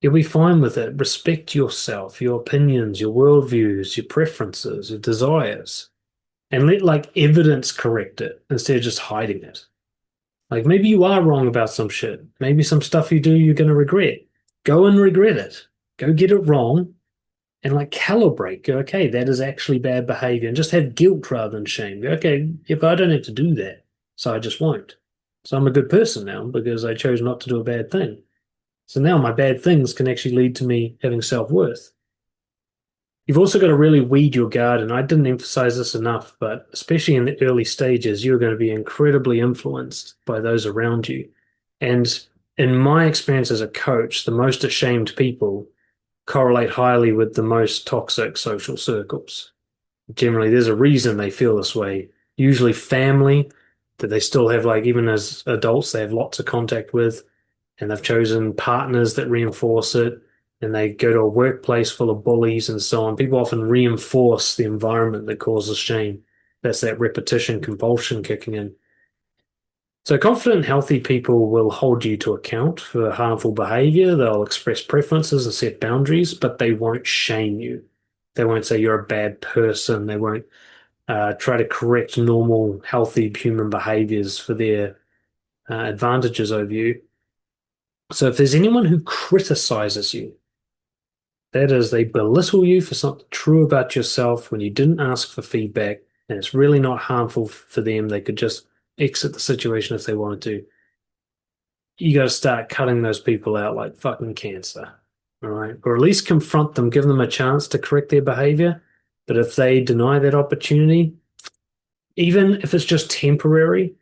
You'll be fine with it. Respect yourself, your opinions, your worldviews, your preferences, your desires, and let like evidence correct it instead of just hiding it. Like maybe you are wrong about some shit. Maybe some stuff you do you're going to regret. Go and regret it. Go get it wrong and like calibrate. Go, okay, that is actually bad behavior, and just have guilt rather than shame. Go, okay, if I don't have to do that, so I just won't. So I'm a good person now because I chose not to do a bad thing. So now my bad things can actually lead to me having self-worth. You've also got to really weed your garden. I didn't emphasize this enough, but especially in the early stages, you're going to be incredibly influenced by those around you. And in my experience as a coach, the most ashamed people correlate highly with the most toxic social circles. Generally, there's a reason they feel this way. Usually family that they still have, like, even as adults, they have lots of contact with, and they've chosen partners that reinforce it, and they go to a workplace full of bullies and so on. People often reinforce the environment that causes shame. That's that repetition compulsion kicking in. So confident, healthy people will hold you to account for harmful behavior. They'll express preferences and set boundaries, but they won't shame you. They won't say you're a bad person. They won't try to correct normal, healthy human behaviors for their advantages over you. So if there's anyone who criticizes you, that is, they belittle you for something true about yourself when you didn't ask for feedback, and it's really not harmful for them. They could just exit the situation if they wanted to. You got to start cutting those people out like fucking cancer. All right. Or at least confront them, give them a chance to correct their behavior. But if they deny that opportunity, even if it's just temporary,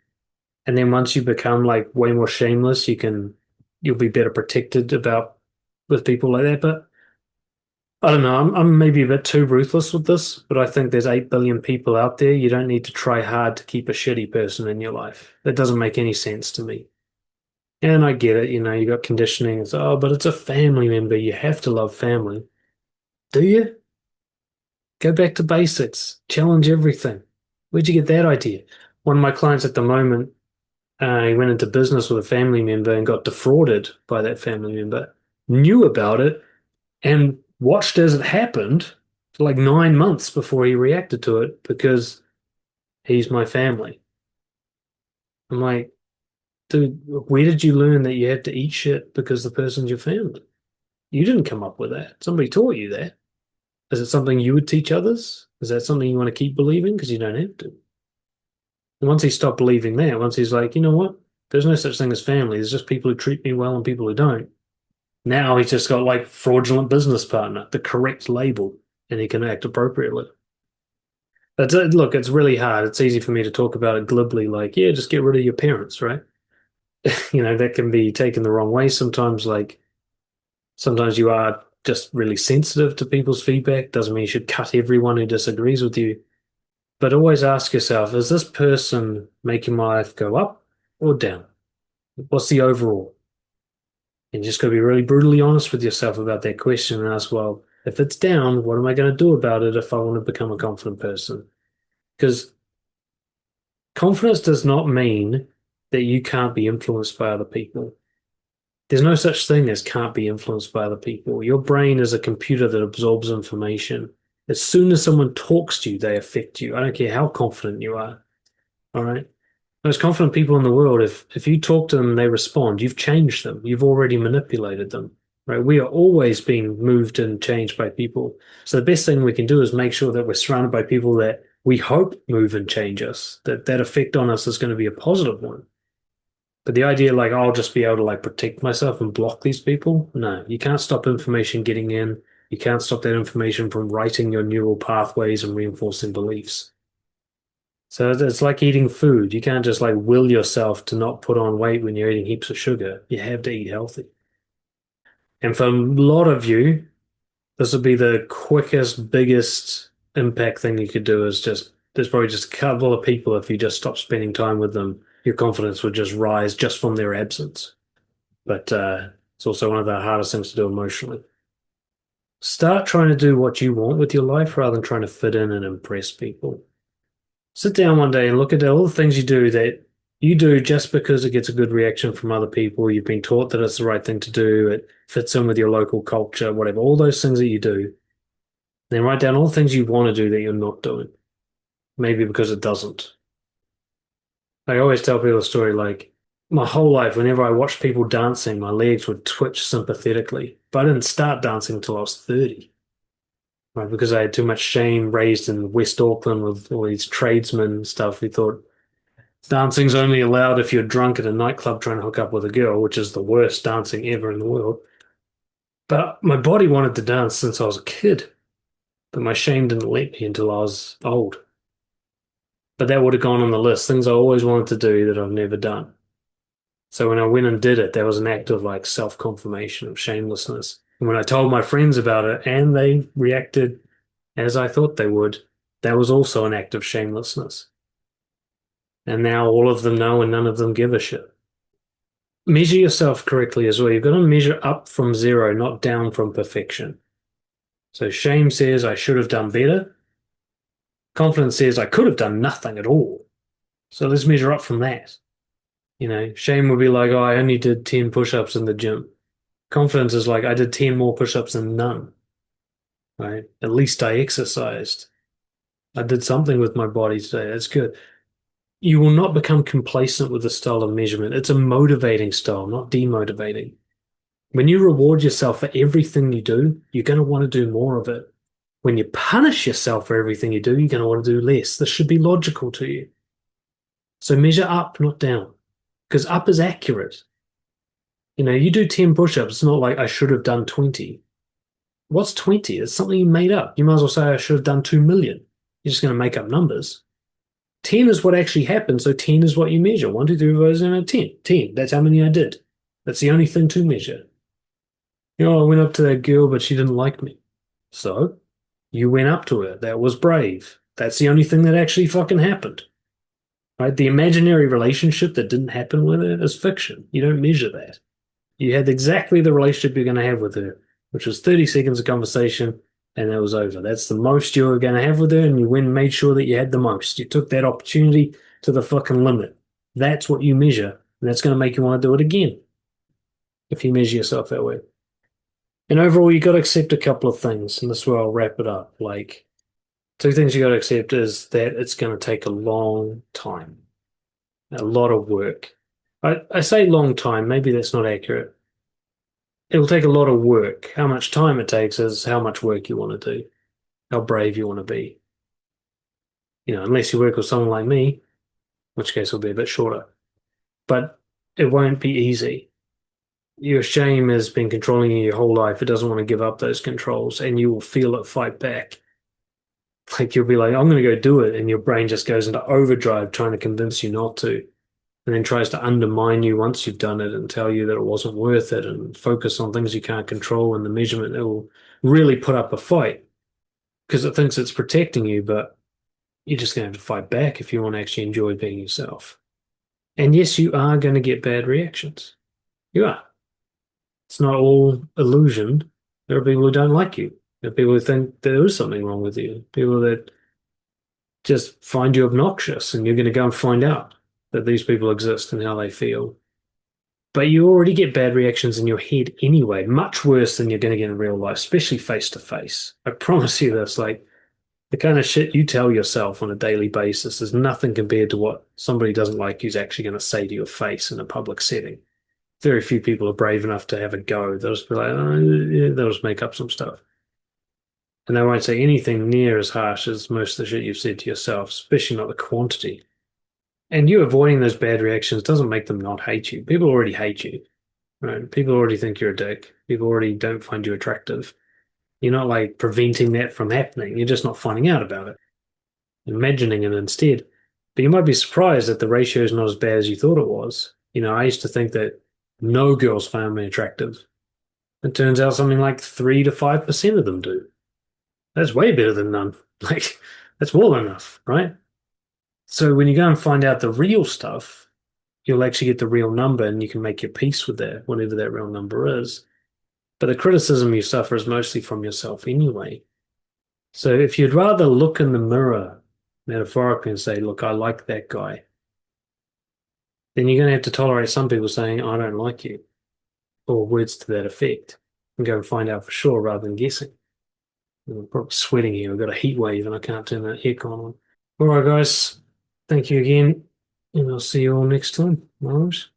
and then once you become like way more shameless, you'll be better protected about with people like that. But I don't know. I'm maybe a bit too ruthless with this, but I think there's 8 billion people out there. You don't need to try hard to keep a shitty person in your life. That doesn't make any sense to me. And I get it, you got conditioning. It's, oh, but it's a family member. You have to love family. Do you? Go back to basics. Challenge everything. Where'd you get that idea? One of my clients at the moment, he went into business with a family member and got defrauded by that family member, knew about it, and watched as it happened for like 9 months before he reacted to it because he's my family. I'm like, dude, where did you learn that you have to eat shit because the person's your family? You didn't come up with that. Somebody taught you that. Is it something you would teach others? Is that something you want to keep believing? Because you don't have to. And once he stopped believing that, once he's like, you know what? There's no such thing as family. There's just people who treat me well and people who don't. Now he's just got like fraudulent business partner, the correct label, and he can act appropriately. That's it. Look, it's really hard. It's easy for me to talk about it glibly, like, yeah, just get rid of your parents, right? That can be taken the wrong way sometimes. Like, sometimes you are just really sensitive to people's feedback. Doesn't mean you should cut everyone who disagrees with you. But always ask yourself, is this person making my life go up or down? What's the overall? And you just got to be really brutally honest with yourself about that question and ask, well, if it's down, what am I going to do about it if I want to become a confident person? Because confidence does not mean that you can't be influenced by other people. There's no such thing as can't be influenced by other people. Your brain is a computer that absorbs information. As soon as someone talks to you, they affect you. I don't care how confident you are. All right. Most confident people in the world, if you talk to them and they respond, you've changed them. You've already manipulated them. Right? We are always being moved and changed by people. So the best thing we can do is make sure that we're surrounded by people that we hope move and change us, that effect on us is going to be a positive one. But the idea, like, I'll just be able to like protect myself and block these people, no, you can't stop information getting in. You can't stop that information from writing your neural pathways and reinforcing beliefs. So it's like eating food. You can't just like will yourself to not put on weight when you're eating heaps of sugar. You have to eat healthy. And for a lot of you, this would be the quickest, biggest impact thing you could do is just, there's probably just a couple of people, if you just stop spending time with them, your confidence would just rise just from their absence. But it's also one of the hardest things to do emotionally. Start trying to do what you want with your life rather than trying to fit in and impress people. Sit down one day and look at all the things you do that you do just because it gets a good reaction from other people. You've been taught that it's the right thing to do. It fits in with your local culture, whatever. All those things that you do. Then write down all the things you want to do that you're not doing. Maybe because it doesn't. I always tell people a story like my whole life, whenever I watched people dancing, my legs would twitch sympathetically. But I didn't start dancing until I was 30. Right, because I had too much shame raised in West Auckland with all these tradesmen and stuff. We thought dancing's only allowed if you're drunk at a nightclub trying to hook up with a girl, which is the worst dancing ever in the world. But my body wanted to dance since I was a kid, but my shame didn't let me until I was old. But that would have gone on the list, things I always wanted to do that I've never done. So when I went and did it, that was an act of like self-confirmation, of shamelessness. And when I told my friends about it and they reacted as I thought they would, that was also an act of shamelessness. And now all of them know and none of them give a shit. Measure yourself correctly as well. You've got to measure up from zero, not down from perfection. So shame says I should have done better. Confidence says I could have done nothing at all. So let's measure up from that. Shame would be like, oh, I only did 10 push-ups in the gym. Confidence is like, I did 10 more push-ups than none, right? At least I exercised. I did something with my body today. That's good. You will not become complacent with the style of measurement. It's a motivating style, not demotivating. When you reward yourself for everything you do, you're going to want to do more of it. When you punish yourself for everything you do, you're going to want to do less. This should be logical to you. So measure up, not down, because up is accurate. You do 10 push-ups. It's not like I should have done 20. What's 20? It's something you made up. You might as well say I should have done 2 million. You're just going to make up numbers. 10 is what actually happened, so 10 is what you measure. 1, 2, 3, 4, 5, 6, 7, 8, 10. 10. That's how many I did. That's the only thing to measure. I went up to that girl, but she didn't like me. So, you went up to her. That was brave. That's the only thing that actually fucking happened. Right? The imaginary relationship that didn't happen with her is fiction. You don't measure that. You had exactly the relationship you're going to have with her, which was 30 seconds of conversation, and that was over. That's the most you were going to have with her, and you went and made sure that you had the most. You took that opportunity to the fucking limit. That's what you measure, and that's going to make you want to do it again if you measure yourself that way. And overall, you got to accept a couple of things, and this is where I'll wrap it up. Like, two things you got to accept is that it's going to take a long time, a lot of work. I say long time, maybe that's not accurate. It will take a lot of work. How much time it takes is how much work you want to do, how brave you want to be. Unless you work with someone like me, in which case it'll be a bit shorter. But it won't be easy. Your shame has been controlling you your whole life. It doesn't want to give up those controls, and you will feel it fight back. Like you'll be like, I'm going to go do it, and your brain just goes into overdrive trying to convince you not to, and then tries to undermine you once you've done it and tell you that it wasn't worth it and focus on things you can't control and the measurement. It will really put up a fight because it thinks it's protecting you, but you're just going to have to fight back if you want to actually enjoy being yourself. And yes, you are going to get bad reactions. You are. It's not all illusion. There are people who don't like you. There are people who think there is something wrong with you. People that just find you obnoxious, and you're going to go and find out that these people exist and how they feel. But you already get bad reactions in your head anyway, much worse than you're going to get in real life, especially face to face. I promise you this, like the kind of shit you tell yourself on a daily basis is nothing compared to what somebody doesn't like you's actually going to say to your face in a public setting. Very few people are brave enough to have a go. They'll just be like, oh, yeah, they'll just make up some stuff. And they won't say anything near as harsh as most of the shit you've said to yourself, especially not the quantity. And you avoiding those bad reactions doesn't make them not hate you. People already hate you, right? People already think you're a dick. People already don't find you attractive. You're not like preventing that from happening. You're just not finding out about it, imagining it instead. But you might be surprised that the ratio is not as bad as you thought it was. I used to think that no girls found me attractive. It turns out something like 3 to 5% of them do. That's way better than none. Like, that's more than enough, right? So when you go and find out the real stuff, you'll actually get the real number and you can make your peace with that, whatever that real number is. But the criticism you suffer is mostly from yourself anyway. So if you'd rather look in the mirror metaphorically and say, look, I like that guy, then you're going to have to tolerate some people saying, I don't like you, or words to that effect, and go and find out for sure rather than guessing. I'm probably sweating here. I've got a heat wave and I can't turn the aircon on. All right, guys. Thank you again, and I'll see you all next time. No worries.